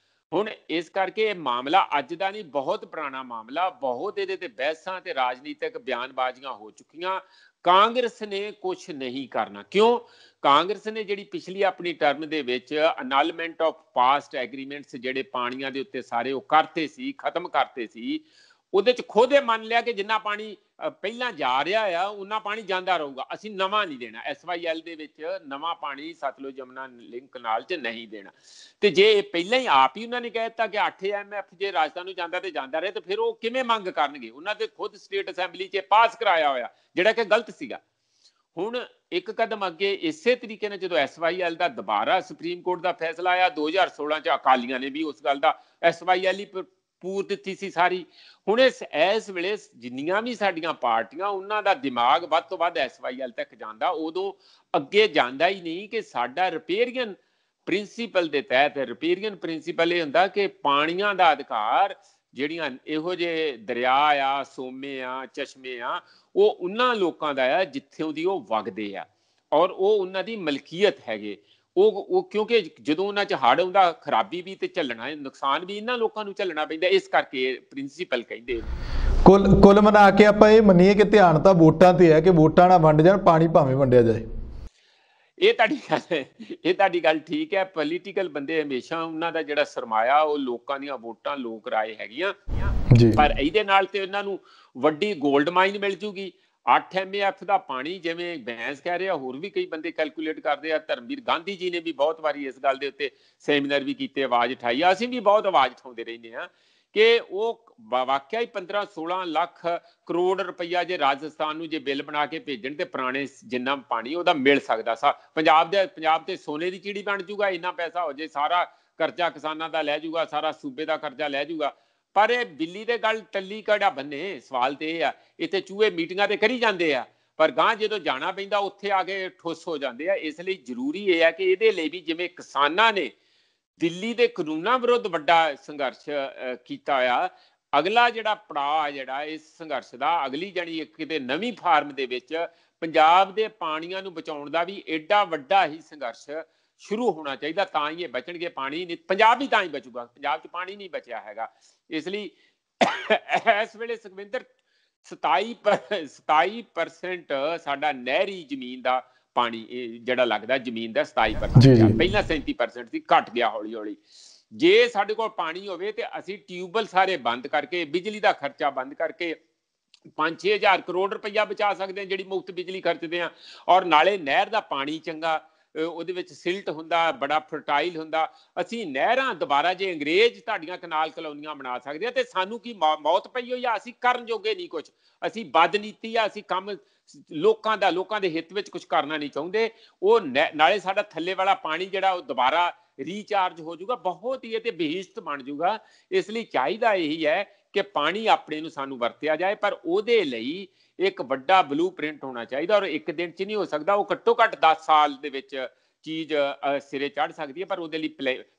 ਹੁਣ ਇਸ ਕਰਕੇ ਇਹ ਮਾਮਲਾ ਅੱਜ ਦਾ ਨਹੀਂ, ਬਹੁਤ ਪੁਰਾਣਾ ਮਾਮਲਾ। ਬਹੁਤ ਇਹਦੇ ਤੇ ਬਹਿਸਾਂ ਤੇ ਰਾਜਨੀਤਿਕ ਬਿਆਨਬਾਜ਼ੀਆਂ ਹੋ ਚੁੱਕੀਆਂ। ਕਾਂਗਰਸ ਨੇ ਕੁਛ ਨਹੀਂ ਕਰਨਾ। ਕਿਉਂ? ਕਾਂਗਰਸ ਨੇ ਜਿਹੜੀ ਪਿਛਲੀ ਆਪਣੀ ਟਰਮ ਦੇ ਵਿੱਚ ਅਨਲਮੈਂਟ ਆਫ ਪਾਸਟ ਐਗਰੀਮੈਂਟਸ ਜਿਹੜੇ ਪਾਣੀਆਂ ਦੇ ਉੱਤੇ ਸਾਰੇ ਉਹ ਕਰਤੇ ਸੀ, ਖਤਮ ਕਰਤੇ ਸੀ, ਉਹਦੇ 'ਚ ਖੁਦ ਮੰਨ ਲਿਆ ਕਿ ਜਿੰਨਾ ਪਾਣੀ ਪਹਿਲਾਂ ਜਾ ਰਿਹਾ ਆ ਉਨਾ ਪਾਣੀ ਜਾਂਦਾ ਰਹੂਗਾ, ਅਸੀਂ ਨਵਾਂ ਨਹੀਂ ਦੇਣਾ। SYL ਦੇ ਵਿੱਚ ਨਵਾਂ ਪਾਣੀ ਸਤਲੁਜ ਯਮੁਨਾ ਲਿੰਕ ਕਨਾਲ 'ਚ ਨਹੀਂ ਦੇਣਾ। ਤੇ ਜੇ ਪਹਿਲਾਂ ਹੀ ਆਪ ਹੀ ਉਹਨਾਂ ਨੇ ਕਹਿ ਦਿੱਤਾ ਕਿ 8 MF ਜੇ ਰਾਜਸਥਾਨ ਨੂੰ ਜਾਂਦਾ ਤੇ ਜਾਂਦਾ ਰਹੇ, ਤੇ ਫਿਰ ਉਹ ਕਿਵੇਂ ਮੰਗ ਕਰਨਗੇ? ਉਹਨਾਂ ਦੇ ਖੁਦ ਸਟੇਟ ਅਸੈਂਬਲੀ 'ਚ ਪਾਸ ਕਰਾਇਆ ਹੋਇਆ, ਜਿਹੜਾ ਕਿ ਗਲਤ ਸੀਗਾ। ਹੁਣ ਇੱਕ ਕਦਮ ਅੱਗੇ ਇਸੇ ਤਰੀਕੇ ਨਾਲ ਜਦੋਂ SYL ਦਾ ਦੁਬਾਰਾ ਸੁਪਰੀਮ ਕੋਰਟ ਦਾ ਫੈਸਲਾ ਆਇਆ 2016 'ਚ, ਅਕਾਲੀਆਂ ਨੇ ਵੀ ਉਸ ਗੱਲ ਦਾ SYL ਹੀ ਪੂਰ ਦਿੱਤੀ ਸੀ ਸਾਰੀ। ਹੁਣ ਇਸ ਵੇਲੇ ਜਿੰਨੀਆਂ ਵੀ ਸਾਡੀਆਂ ਪਾਰਟੀਆਂ, ਉਹਨਾਂ ਦਾ ਦਿਮਾਗ ਵੱਧ ਤੋਂ ਵੱਧ SYL ਤੱਕ ਜਾਂਦਾ, ਉਦੋਂ ਅੱਗੇ ਜਾਂਦਾ ਹੀ ਨਹੀਂ ਕਿ ਸਾਡਾ ਰਿਪੇਰੀਅਨ ਪ੍ਰਿੰਸੀਪਲ ਦੇ ਤਹਿਤ, ਰਿਪੇਰੀਅਨ ਪ੍ਰਿੰਸੀਪਲ ਇਹ ਹੁੰਦਾ ਕਿ ਪਾਣੀਆਂ ਦਾ ਅਧਿਕਾਰ ਜਿਹੜੀਆਂ ਇਹੋ ਜਿਹੇ ਦਰਿਆ ਆ, ਸੋਮੇ ਆ, ਚਸ਼ਮੇ ਆ, ਉਹ ਉਹਨਾਂ ਲੋਕਾਂ ਦਾ ਆ ਜਿੱਥੋਂ ਦੀ ਉਹ ਵਗਦੇ ਆ, ਔਰ ਉਹ ਉਹਨਾਂ ਦੀ ਮਲਕੀਅਤ ਹੈਗੇ। ਉਹ ਕਿਉਂਕਿ ਜਦੋਂ ਉਹਨਾਂ 'ਚ ਹੜ੍ਹ ਆਉਂਦਾ, ਖਰਾਬੀ ਵੀ ਤੇ ਝੱਲਣਾ, ਨੁਕਸਾਨ ਵੀ ਇਹਨਾਂ ਲੋਕਾਂ ਨੂੰ ਝੱਲਣਾ ਪੈਂਦਾ। ਇਸ ਕਰਕੇ ਪ੍ਰਿੰਸੀਪਲ ਕਹਿੰਦੇ। ਕੁੱਲ ਮਿਲਾ ਕੇ ਆਪਾਂ ਇਹ ਮੰਨੀਏ ਕਿ ਧਿਆਨ ਤਾਂ ਵੋਟਾਂ ਤੇ ਹੈ ਕਿ ਵੋਟਾਂ ਨਾ ਵੰਡ ਜਾਣ, ਪਾਣੀ ਭਾਵੇਂ ਵੰਡਿਆ ਜਾਏ। ਇਹ ਤੁਹਾਡੀ ਗੱਲ ਠੀਕ ਹੈ। ਪੋਲੀਟੀਕਲ ਬੰਦੇ ਹਮੇਸ਼ਾ ਉਹਨਾਂ ਦਾ ਜਿਹੜਾ ਸਰਮਾਇਆ ਉਹ ਲੋਕਾਂ ਦੀਆਂ ਵੋਟਾਂ, ਲੋਕ ਰਾਏ ਹੈਗੀਆਂ, ਪਰ ਇਹਦੇ ਨਾਲ ਤੇ ਇਹਨਾਂ ਨੂੰ ਵੱਡੀ ਗੋਲਡ ਮਾਈਨ ਮਿਲ ਜੂਗੀ। 8 MF ਦਾ ਪਾਣੀ, ਜਿਵੇਂ ਬੈਂਸ ਕਹਿ ਰਿਹਾ, ਹੋਰ ਵੀ ਕਈ ਬੰਦੇ ਕੈਲਕੂਲੇਟ ਕਰਦੇ ਆ। ਧਰਮਵੀਰ ਗਾਂਧੀ ਜੀ ਨੇ ਵੀ ਬਹੁਤ ਵਾਰੀ ਇਸ ਗੱਲ ਦੇ ਉੱਤੇ ਸੈਮੀਨਾਰ ਵੀ ਕੀਤੇ, ਆਵਾਜ਼ ਉਠਾਈ ਆ। ਅਸੀਂ ਵੀ ਬਹੁਤ ਆਵਾਜ਼ ਉਠਾਉਂਦੇ ਰਹਿੰਦੇ ਹਾਂ ਕਿ ਉਹ ਵਾਕਿਆ ਹੀ 15-16 ਲੱਖ ਕਰੋੜ ਰੁਪਈਆ ਜੇ ਰਾਜਸਥਾਨ ਨੂੰ ਜੇ ਬਿੱਲ ਬਣਾ ਕੇ ਭੇਜਣ ਤੇ ਪੁਰਾਣੇ ਜਿੰਨਾ ਪਾਣੀ ਉਹਦਾ ਮਿਲ ਸਕਦਾ ਸਾ। ਪੰਜਾਬ ਤੇ ਸੋਨੇ ਦੀ ਚਿੜੀ ਬਣ ਜੂਗਾ, ਇੰਨਾ ਪੈਸਾ ਹੋ ਜੇ, ਸਾਰਾ ਕਰਜ਼ਾ ਕਿਸਾਨਾਂ ਦਾ ਲੈ ਜੂਗਾ, ਸਾਰਾ ਸੂਬੇ ਦਾ ਕਰਜ਼ਾ ਲੈ ਜੂਗਾ। ਪਰ ਇਹ ਬਿੱਲੀ ਦੇ ਗੱਲ ਟੱਲੀ ਕਿਹੜਾ ਬੰਨੇ? ਸਵਾਲ ਤੇ ਇਹ ਆ। ਇੱਥੇ ਚੂਹੇ ਮੀਟਿੰਗਾਂ ਤੇ ਕਰੀ ਜਾਂਦੇ ਆ, ਪਰ ਗਾਂ ਜਦੋਂ ਜਾਣਾ ਪੈਂਦਾ ਉੱਥੇ ਆ ਕੇ ਠੁੱਸ ਹੋ ਜਾਂਦੇ ਆ। ਇਸ ਲਈ ਜ਼ਰੂਰੀ ਇਹ ਹੈ ਕਿ ਇਹਦੇ ਲਈ ਵੀ ਜਿਵੇਂ ਕਿਸਾਨਾਂ ਨੇ ਦਿੱਲੀ ਦੇ ਕਾਨੂੰਨਾਂ ਵਿਰੁੱਧ ਵੱਡਾ ਸੰਘਰਸ਼ ਕੀਤਾ ਆ, ਅਗਲਾ ਜਿਹੜਾ ਪੜਾਅ ਜਿਹੜਾ ਇਸ ਸੰਘਰਸ਼ ਦਾ, ਅਗਲੀ ਜਾਣੀ ਕਿਤੇ ਨਵੀਂ ਫਾਰਮ ਦੇ ਵਿੱਚ ਪੰਜਾਬ ਦੇ ਪਾਣੀਆਂ ਨੂੰ ਬਚਾਉਣ ਦਾ ਵੀ ਏਡਾ ਵੱਡਾ ਹੀ ਸੰਘਰਸ਼ ਸ਼ੁਰੂ ਹੋਣਾ ਚਾਹੀਦਾ। ਤਾਂ ਹੀ ਇਹ ਬਚਣਗੇ। ਪਾਣੀ ਨਹੀਂ, ਪੰਜਾਬ ਵੀ ਤਾਂ ਹੀ ਬਚੂਗਾ। ਪੰਜਾਬ 'ਚ ਪਾਣੀ ਨਹੀਂ ਬਚਿਆ ਹੈਗਾ। ਇਸ ਲਈ ਇਸ ਵੇਲੇ ਸੁਖਵਿੰਦਰ 27% ਸਾਡਾ ਨਹਿਰੀ ਜ਼ਮੀਨ ਦਾ ਪਾਣੀ ਜਿਹੜਾ ਲੱਗਦਾ ਜ਼ਮੀਨ ਦਾ 27%, ਪਹਿਲਾਂ 37% ਸੀ, ਘਟ ਗਿਆ ਹੌਲੀ ਹੌਲੀ। ਜੇ ਸਾਡੇ ਕੋਲ ਪਾਣੀ ਹੋਵੇ ਤੇ ਅਸੀਂ ਟਿਊਬਵੈੱਲ ਸਾਰੇ ਬੰਦ ਕਰਕੇ, ਬਿਜਲੀ ਦਾ ਖਰਚਾ ਬੰਦ ਕਰਕੇ 5-6 ਹਜ਼ਾਰ ਕਰੋੜ ਰੁਪਈਆ ਬਚਾ ਸਕਦੇ ਹਾਂ ਜਿਹੜੀ ਮੁਫਤ ਬਿਜਲੀ ਖਰਚਦੇ ਹਾਂ। ਔਰ ਨਾਲੇ ਨਹਿਰ ਦਾ ਪਾਣੀ ਚੰਗਾ, ਉਹਦੇ ਵਿੱਚ ਸਿਲਟ ਹੁੰਦਾ, ਬੜਾ ਫਰਟਾਈਲ ਹੁੰਦਾ। ਅਸੀਂ ਨਹਿਰਾਂ ਦੁਬਾਰਾ ਜੇ ਅੰਗਰੇਜ਼ ਤੁਹਾਡੀਆਂ ਕਨਾਲ ਕਲੋਨੀਆਂ ਬਣਾ ਸਕਦੇ ਆ, ਤੇ ਸਾਨੂੰ ਕੀ ਮੌਤ ਪਈ ਹੋਈ ਆ? ਅਸੀਂ ਕਰਨ ਜੋਗੇ ਨਹੀਂ ਕੁਛ, ਅਸੀਂ ਬਦਨੀਤੀ ਆ, ਅਸੀਂ ਕੰਮ ਲੋਕਾਂ ਦੇ ਹਿੱਤ ਵਿੱਚ ਕੁਝ ਕਰਨਾ ਨਹੀਂ ਚਾਹੁੰਦੇ। ਉਹ ਨਾਲੇ ਸਾਡਾ ਥੱਲੇ ਵਾਲਾ ਪਾਣੀ ਜਿਹੜਾ ਉਹ ਦੁਬਾਰਾ ਰੀਚਾਰਜ ਹੋ ਜਾਊਗਾ, ਬਹੁਤ ਹੀ ਇਹ ਤੇ ਬੇਇੱਜ਼ਤ ਬਣ ਜਾਊਗਾ। ਇਸ ਲਈ ਚਾਹੀਦਾ ਇਹੀ ਹੈ ਕਿ ਪਾਣੀ ਆਪਣੇ ਨੂੰ ਸਾਨੂੰ ਵਰਤਿਆ ਜਾਏ, ਪਰ ਉਹਦੇ ਲਈ ਇੱਕ ਵੱਡਾ ਬਲੂ ਪ੍ਰਿੰਟ ਹੋਣਾ ਚਾਹੀਦਾ। ਔਰ ਇੱਕ ਦਿਨ 'ਚ ਨਹੀਂ ਹੋ ਸਕਦਾ, ਉਹ ਘੱਟੋ ਘੱਟ 10 ਸਾਲ ਦੇ ਵਿੱਚ ਚੀਜ਼ ਸਿਰੇ ਚੜ ਸਕਦੀ ਹੈ, ਪਰ ਉਹਦੇ ਲਈ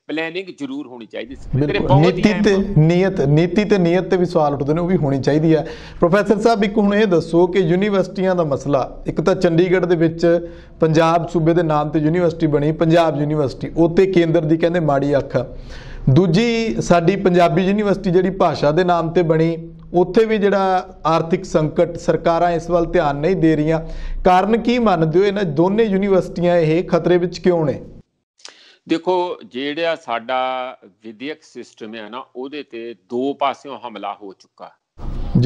ਪਲੈਨਿੰਗ ਜ਼ਰੂਰ ਹੋਣੀ ਚਾਹੀਦੀ। ਨੀਤੀ ਤੇ ਨੀਅਤ ਤੇ ਵੀ ਸਵਾਲ ਉੱਠਦੇ ਨੇ, ਉਹ ਵੀ ਹੋਣੀ ਚਾਹੀਦੀ ਹੈ। ਪ੍ਰੋਫੈਸਰ ਸਾਹਿਬ, ਇੱਕ ਹੁਣ ਇਹ ਦੱਸੋ ਕਿ ਯੂਨੀਵਰਸਿਟੀਆਂ ਦਾ ਮਸਲਾ, ਇੱਕ ਤਾਂ ਚੰਡੀਗੜ੍ਹ ਦੇ ਵਿੱਚ ਪੰਜਾਬ ਸੂਬੇ ਦੇ ਨਾਮ ਤੇ ਯੂਨੀਵਰਸਿਟੀ ਬਣੀ, ਪੰਜਾਬ ਯੂਨੀਵਰਸਿਟੀ, ਉੱਤੇ ਕੇਂਦਰ ਦੀ ਕਹਿੰਦੇ ਮਾੜੀ ਅੱਖ। ਦੂਜੀ ਸਾਡੀ ਪੰਜਾਬੀ ਯੂਨੀਵਰਸਿਟੀ ਜਿਹੜੀ ਭਾਸ਼ਾ ਦੇ ਨਾਮ ਤੇ ਬਣੀ, ਉੱਥੇ ਵੀ ਜਿਹੜਾ ਆਰਥਿਕ ਸੰਕਟ, ਸਰਕਾਰਾਂ ਇਸ ਵੱਲ ਧਿਆਨ ਨਹੀਂ ਦੇ ਰਹੀਆਂ। ਕਾਰਨ ਕੀ ਮੰਨਦੇ ਹੋ ਇਹਨਾਂ ਦੋਨੇ ਯੂਨੀਵਰਸਿਟੀਆਂ ਇਹ ਖਤਰੇ ਵਿੱਚ ਕਿਉਂ ਨੇ? ਦੇਖੋ, ਜਿਹੜਾ ਸਾਡਾ ਵਿਦਿਅਕ ਸਿਸਟਮ ਹੈ ਨਾ, ਉਹਦੇ ਤੇ ਦੋ ਪਾਸਿਓਂ ਹਮਲਾ ਹੋ ਚੁੱਕਾ।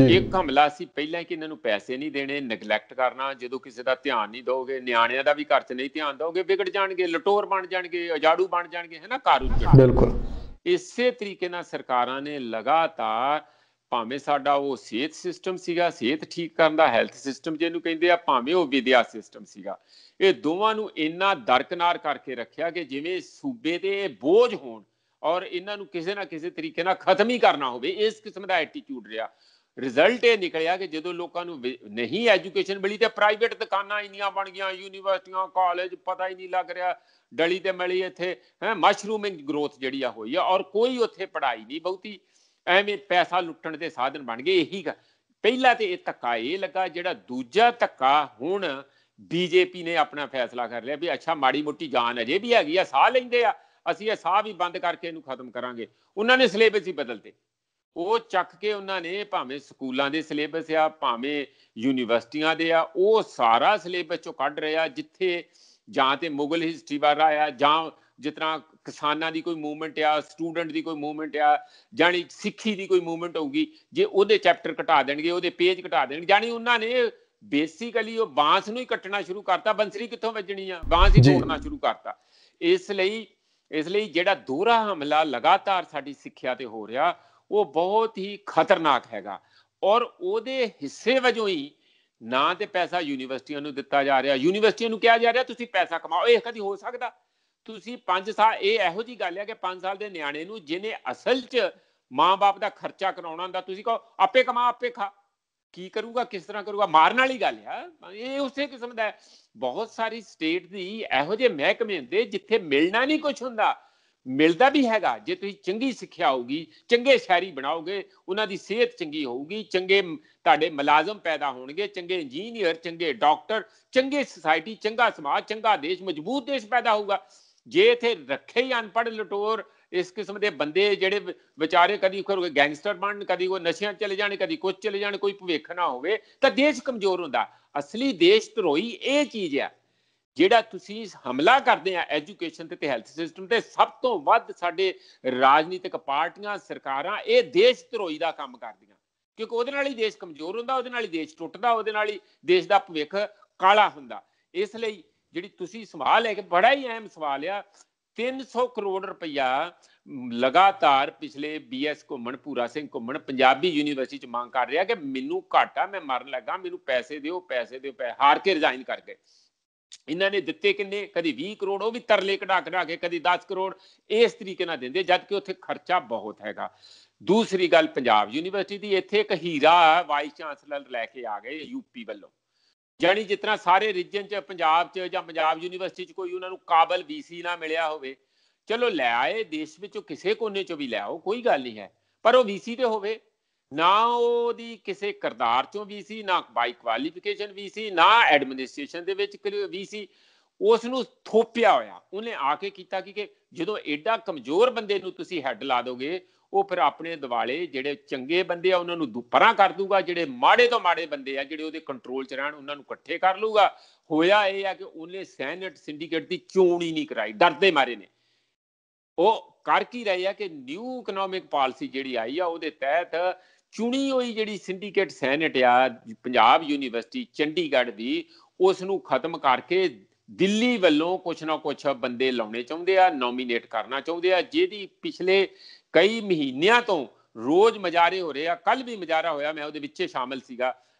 ਇੱਕ ਹਮਲਾ ਸੀ ਪਹਿਲਾਂ ਕਿ ਇਹਨਾਂ ਨੂੰ ਪੈਸੇ ਨਹੀਂ ਦੇਣੇ, ਨੈਗਲੈਕਟ ਕਰਨਾ। ਜਦੋਂ ਕਿਸੇ ਦਾ ਧਿਆਨ ਨਹੀਂ ਦੋਗੇ, ਨਿਆਣਿਆਂ ਦਾ ਵੀ ਘਰ 'ਚ ਨਹੀਂ ਧਿਆਨ ਦੋਗੇ, ਵਿਗੜ ਜਾਣਗੇ, ਲਟੋਰ ਬਣ ਜਾਣਗੇ, ਉਜਾੜੂ ਬਣ ਜਾਣਗੇ, ਹੈ ਨਾ, ਕਾਰੂ। ਬਿਲਕੁਲ ਇਸੇ ਤਰੀਕੇ ਨਾਲ ਸਰਕਾਰਾਂ ਨੇ ਲਗਾਤਾਰ, ਭਾਵੇਂ ਸਾਡਾ ਉਹ ਸਿਹਤ ਸਿਸਟਮ ਸੀਗਾ, ਸਿਹਤ ਠੀਕ ਕਰਨ ਦਾ, ਹੈਲਥ ਸਿਸਟਮ ਜਿਹਨੂੰ ਕਹਿੰਦੇ ਆ, ਭਾਵੇਂ ਉਹ ਵਿਦਿਆ ਸਿਸਟਮ ਸੀਗਾ, ਇਹ ਦੋਵਾਂ ਨੂੰ ਇੰਨਾ ਦਰਕਨਾਰ ਕਰਕੇ ਰੱਖਿਆ ਕਿ ਜਿਵੇਂ ਸੂਬੇ ਤੇ ਬੋਝ ਹੋਣ ਔਰ ਇਹਨਾਂ ਨੂੰ ਕਿਸੇ ਨਾ ਕਿਸੇ ਤਰੀਕੇ ਨਾਲ ਖਤਮ ਹੀ ਕਰਨਾ ਹੋਵੇ, ਇਸ ਕਿਸਮ ਦਾ ਐਟੀਟਿਊਡ ਰਿਹਾ। ਰਿਜ਼ਲਟ ਇਹ ਨਿਕਲਿਆ ਕਿ ਜਦੋਂ ਲੋਕਾਂ ਨੂੰ ਨਹੀਂ ਐਜੂਕੇਸ਼ਨ ਮਿਲੀ ਤੇ ਪ੍ਰਾਈਵੇਟ ਦੁਕਾਨਾਂ ਇੰਨੀਆਂ ਬਣ ਗਈਆਂ, ਯੂਨੀਵਰਸਿਟੀਆਂ, ਕਾਲਜ, ਪਤਾ ਹੀ ਨਹੀਂ ਲੱਗ ਰਿਹਾ, ਡਲੀ ਤੇ ਮਿਲੀ ਇੱਥੇ ਮਸ਼ਰੂਮਿੰਗ ਗਰੋਥ ਜਿਹੜੀ ਆ ਹੋਈ ਆ, ਔਰ ਕੋਈ ਉੱਥੇ ਪੜ੍ਹਾਈ ਨਹੀਂ ਬਹੁਤੀ, ਐਵੇਂ ਪੈਸਾ ਲੁੱਟਣ ਦੇ ਸਾਧਨ ਬਣ ਗਏ। ਇਹੀ ਪਹਿਲਾਂ ਤੇ ਇਹ ਧੱਕਾ ਇਹ ਲੱਗਾ। ਜਿਹੜਾ ਦੂਜਾ ਧੱਕਾ ਹੁਣ ਬੀਜੇਪੀ ਨੇ ਆਪਣਾ ਫੈਸਲਾ ਕਰ ਲਿਆ ਵੀ ਅੱਛਾ, ਮਾੜੀ ਮੋਟੀ ਜਾਨ ਅਜੇ ਵੀ ਹੈਗੀ ਆ, ਸਾਹ ਲੈਂਦੇ ਆ, ਅਸੀਂ ਇਹ ਸਾਹ ਵੀ ਬੰਦ ਕਰਕੇ ਇਹਨੂੰ ਖਤਮ ਕਰਾਂਗੇ। ਉਹਨਾਂ ਨੇ ਸਿਲੇਬਸ ਹੀ ਬਦਲਤੇ। ਉਹ ਚੱਕ ਕੇ ਉਹਨਾਂ ਨੇ, ਭਾਵੇਂ ਸਕੂਲਾਂ ਦੇ ਸਿਲੇਬਸ ਆ, ਭਾਵੇਂ ਯੂਨੀਵਰਸਿਟੀਆਂ ਦੇ ਆ, ਉਹ ਸਾਰਾ ਸਿਲੇਬਸ ਚੋਂ ਕੱਢ ਰਿਹਾ। ਜਿੱਥੇ ਜਾਂ ਤੇ ਮੁਗਲ ਹਿਸਟਰੀ ਵਾਲਾ ਆ, ਜਾਂ ਜਿਸ ਤਰ੍ਹਾਂ किसानां दी कोई मूवमेंट आ, स्टूडेंट दी कोई मूवमेंट आ, जानी सिੱਖੀ ਦੀ ਕੋਈ मूवमेंट होगी, जे ਉਹਦੇ ਚੈਪਟਰ ਘਟਾ ਦੇਣਗੇ, ਉਹਦੇ ਪੇਜ ਘਟਾ ਦੇਣਗੇ, ਜਾਨੀ ਉਹਨਾਂ ਨੇ ਬੇਸਿਕਲੀ ਉਹ ਬਾਂਸ ਨੂੰ ਹੀ ਕੱਟਣਾ ਸ਼ੁਰੂ ਕਰਤਾ, ਬੰਸਰੀ ਕਿੱਥੋਂ ਵੱਜਣੀ ਆ, ਬਾਂਸ ਹੀ ਤੋੜਨਾ ਸ਼ੁਰੂ ਕਰਤਾ। ਇਸ ਲਈ ਜਿਹੜਾ ਦੋਹਰਾ ਹਮਲਾ ਲਗਾਤਾਰ ਸਾਡੀ ਸਿੱਖਿਆ ਤੇ ਹੋ ਰਿਹਾ ਉਹ ਬਹੁਤ ਹੀ ਖਤਰਨਾਕ ਹੈਗਾ। ਔਰ ਉਹਦੇ ਹਿੱਸੇ ਵਜੋਂ ਹੀ ਨਾ ਤੇ ਪੈਸਾ ਯੂਨੀਵਰਸਿਟੀਆਂ ਨੂੰ ਦਿੱਤਾ ਜਾ ਰਿਹਾ, ਯੂਨੀਵਰਸਿਟੀਆਂ ਨੂੰ ਕਿਹਾ ਜਾ ਰਿਹਾ ਤੁਸੀਂ ਪੈਸਾ ਕਮਾਓ। ਇਹ ਕਦੀ ਹੋ ਸਕਦਾ? ਤੁਸੀਂ 5 ਸਾਲ, ਇਹ ਇਹੋ ਜਿਹੀ ਗੱਲ ਹੈ ਕਿ 5 ਸਾਲ ਦੇ ਨਿਆਣੇ ਨੂੰ ਜਿਹਨੇ ਅਸਲ 'ਚ ਮਾਂ-ਬਾਪ ਦਾ ਖਰਚਾ ਕਰਾਉਣਾ ਹੁੰਦਾ, ਤੁਸੀਂ ਕਹੋ ਆਪੇ ਕਮਾ ਆਪੇ ਖਾ, ਕੀ ਕਰੂਗਾ, ਕਿਸ ਤਰ੍ਹਾਂ ਕਰੂਗਾ? ਮਾਰਨ ਵਾਲੀ ਗੱਲ ਆ ਇਹ। ਉਸੇ ਕਿਸਮ ਦਾ ਬਹੁਤ ਸਾਰੀ ਸਟੇਟ ਦੀ ਇਹੋ ਜਿਹੇ ਮਹਿਕਮੇ ਹੁੰਦੇ ਜਿੱਥੇ ਮਿਲਣਾ ਨਹੀਂ ਕੁਛ ਹੁੰਦਾ, ਮਿਲਦਾ ਵੀ ਹੈਗਾ। ਜੇ ਤੁਸੀਂ ਚੰਗੀ ਸਿੱਖਿਆ ਹੋਊਗੀ, ਚੰਗੇ ਸ਼ਹਿਰੀ ਬਣਾਓਗੇ, ਉਹਨਾਂ ਦੀ ਸਿਹਤ ਚੰਗੀ ਹੋਊਗੀ, ਚੰਗੇ ਤੁਹਾਡੇ ਮੁਲਾਜ਼ਮ ਪੈਦਾ ਹੋਣਗੇ, ਚੰਗੇ ਇੰਜੀਨੀਅਰ, ਚੰਗੇ ਡਾਕਟਰ, ਚੰਗੇ ਸੁਸਾਇਟੀ, ਚੰਗਾ ਸਮਾਜ, ਚੰਗਾ ਦੇਸ਼, ਮਜ਼ਬੂਤ ਦੇਸ਼ ਪੈਦਾ ਹੋਊਗਾ। ਜੇ ਇੱਥੇ ਰੱਖੇ ਹੀ ਅਨਪੜ੍ਹ ਲਟੋਰ ਇਸ ਕਿਸਮ ਦੇ ਬੰਦੇ ਜਿਹੜੇ ਵਿਚਾਰੇ ਕਦੀ ਕੋਈ ਗੈਂਗਸਟਰ ਬਣਨ, ਕਦੀ ਕੋਈ ਨਸ਼ਿਆਂ ਚਲੇ ਜਾਣ, ਕਦੀ ਕੁਝ ਚਲੇ ਜਾਣ, ਕੋਈ ਭਵਿੱਖ ਨਾ ਹੋਵੇ, ਤਾਂ ਦੇਸ਼ ਕਮਜ਼ੋਰ ਹੁੰਦਾ। ਅਸਲੀ ਦੇਸ਼ ਧਰੋਹੀ ਇਹ ਚੀਜ਼ ਆ ਜਿਹੜਾ ਤੁਸੀਂ ਹਮਲਾ ਕਰਦੇ ਆ ਐਜੂਕੇਸ਼ਨ ਤੇ ਹੈਲਥ ਸਿਸਟਮ ਤੇ। ਸਭ ਤੋਂ ਵੱਧ ਸਾਡੇ ਰਾਜਨੀਤਿਕ ਪਾਰਟੀਆਂ, ਸਰਕਾਰਾਂ ਇਹ ਦੇਸ਼ ਧਰੋਹੀ ਦਾ ਕੰਮ ਕਰਦੀਆਂ, ਕਿਉਂਕਿ ਉਹਦੇ ਨਾਲ ਹੀ ਦੇਸ਼ ਕਮਜ਼ੋਰ ਹੁੰਦਾ, ਉਹਦੇ ਨਾਲ ਹੀ ਦੇਸ਼ ਟੁੱਟਦਾ, ਉਹਦੇ ਨਾਲ ਹੀ ਦੇਸ਼ ਦਾ ਭਵਿੱਖ ਕਾਲਾ ਹੁੰਦਾ। ਇਸ ਲਈ ਜਿਹੜੀ ਤੁਸੀਂ ਸਵਾਲ ਹੈ ਕਿ ਬੜਾ ਹੀ ਅਹਿਮ ਸਵਾਲ ਆ, 300 ਕਰੋੜ ਰੁਪਇਆ ਲਗਾਤਾਰ ਪਿਛਲੇ BS ਘੁੰਮਣ, ਭੂਰਾ ਸਿੰਘ ਘੁੰਮਣ ਪੰਜਾਬੀ ਯੂਨੀਵਰਸਿਟੀ 'ਚ ਮੰਗ ਕਰ ਰਿਹਾ ਕਿ ਮੈਨੂੰ ਘਾਟਾ, ਮੈਂ ਮਰਨ ਲੱਗਾ, ਮੈਨੂੰ ਪੈਸੇ ਦਿਓ, ਪੈਸੇ ਦਿਓ, ਹਾਰ ਕੇ ਰਿਜ਼ਾਈਨ ਕਰ ਗਏ। ਇਹਨਾਂ ਨੇ ਦਿੱਤੇ ਕਿੰਨੇ? ਕਦੀ 20 ਕਰੋੜ, ਉਹ ਵੀ ਤਰਲੇ ਕਢਾ ਕੇ, ਕਦੀ 10 ਕਰੋੜ, ਇਸ ਤਰੀਕੇ ਨਾਲ ਦਿੰਦੇ, ਜਦ ਕਿ ਉੱਥੇ ਖਰਚਾ ਬਹੁਤ ਹੈਗਾ। ਦੂਸਰੀ ਗੱਲ ਪੰਜਾਬ ਯੂਨੀਵਰਸਿਟੀ ਦੀ, ਇੱਥੇ ਇੱਕ ਹੀਰਾ ਵਾਈਸ ਚਾਂਸਲਰ ਲੈ ਕੇ ਆ ਗਏ UP ਵੱਲੋਂ। ਜਾਣੀ ਜਿਸ ਤਰ੍ਹਾਂ ਸਾਰੇ ਰੀਜਨ 'ਚ ਪੰਜਾਬ 'ਚ ਜਾਂ ਪੰਜਾਬ ਯੂਨੀਵਰਸਿਟੀ 'ਚ ਕੋਈ ਉਹਨਾਂ ਨੂੰ ਕਾਬਲ VC ਨਾ ਮਿਲਿਆ ਹੋਵੇ, ਚਲੋ ਲੈ ਆਏ ਦੇਸ਼ ਵਿੱਚੋਂ ਕਿਸੇ ਕੋਨੇ 'ਚੋਂ ਵੀ ਲੈ ਆਓ, ਕੋਈ ਗੱਲ ਨਹੀਂ ਹੈ, ਪਰ ਉਹ VC ਤੇ ਹੋਵੇ ਨਾ, ਉਹਦੀ ਕਿਸੇ ਕਿਰਦਾਰ 'ਚੋਂ VC, ਨਾ ਬਾਈ ਕੁਆਲੀਫਿਕੇਸ਼ਨ VC, ਨਾ ਐਡਮਿਨਿਸਟ੍ਰੇਸ਼ਨ ਦੇ ਵਿੱਚ VC। ਉਸ ਨੂੰ ਥੋਪਿਆ ਹੋਇਆ ਉਹਨੇ ਆ ਕੇ ਕੀਤਾ ਕਿ ਜਦੋਂ ਐਡਾ ਕਮਜ਼ੋਰ ਬੰਦੇ ਨੂੰ ਤੁਸੀਂ ਹੈੱਡ ਲਾ ਦੋਗੇ, ਉਹ ਫਿਰ ਆਪਣੇ ਦਿਵਾਲੇ ਜਿਹੜੇ ਚੰਗੇ ਬੰਦੇ ਆ ਉਹਨਾਂ ਨੂੰ ਪਰਾਂ ਕਰ ਦੂਗਾ, ਜਿਹੜੇ ਮਾੜੇ ਤੋਂ ਮਾੜੇ ਬੰਦੇ ਆ ਜਿਹੜੇ ਉਹਦੇ ਕੰਟਰੋਲ 'ਚ ਰਹਿਣ ਉਹਨਾਂ ਨੂੰ ਇਕੱਠੇ ਕਰ ਲੂਗਾ। ਹੋਇਆ ਇਹ ਆ ਕਿ ਉਹਨੇ ਸੈਨੇਟ ਸਿੰਡੀਕੇਟ ਦੀ ਚੋਣ ਹੀ ਨਹੀਂ ਕਰਾਈ, ਡਰਦੇ ਮਾਰੇ ਨੇ। ਉਹ ਕਰ ਕੀ ਰਹੇ ਆ ਕਿ ਨਿਊ ਇਕਨੋਮਿਕ ਪਾਲਿਸੀ ਜਿਹੜੀ ਆਈ ਆ ਉਹਦੇ ਤਹਿਤ ਚੁਣੀ ਹੋਈ ਜਿਹੜੀ ਸਿੰਡੀਕੇਟ ਸੈਨੇਟ ਆ ਪੰਜਾਬ ਯੂਨੀਵਰਸਿਟੀ ਚੰਡੀਗੜ੍ਹ ਦੀ, ਉਸ ਨੂੰ ਖਤਮ ਕਰਕੇ ਦਿੱਲੀ ਵੱਲੋਂ ਕੁਛ ਨਾ ਕੁਛ ਬੰਦੇ ਲਾਉਣੇ ਚਾਹੁੰਦੇ ਆ, ਨੋਮੀਨੇਟ ਕਰਨਾ ਚਾਹੁੰਦੇ ਆ, ਜਿਹਦੀ ਪਿਛਲੇ ਕਈ ਮਹੀਨਿਆਂ ਤੋਂ ਰੋਜ਼ ਮਜ਼ਾਰੇ ਹੋ ਰਹੇ ਆ। ਕੱਲ ਵੀ ਮਜ਼ਾਰਾ ਹੋਇਆ, ਮੈਂ ਉਹਦੇ ਵਿੱਚ ਸ਼ਾਮਲ ਸੀਗਾ,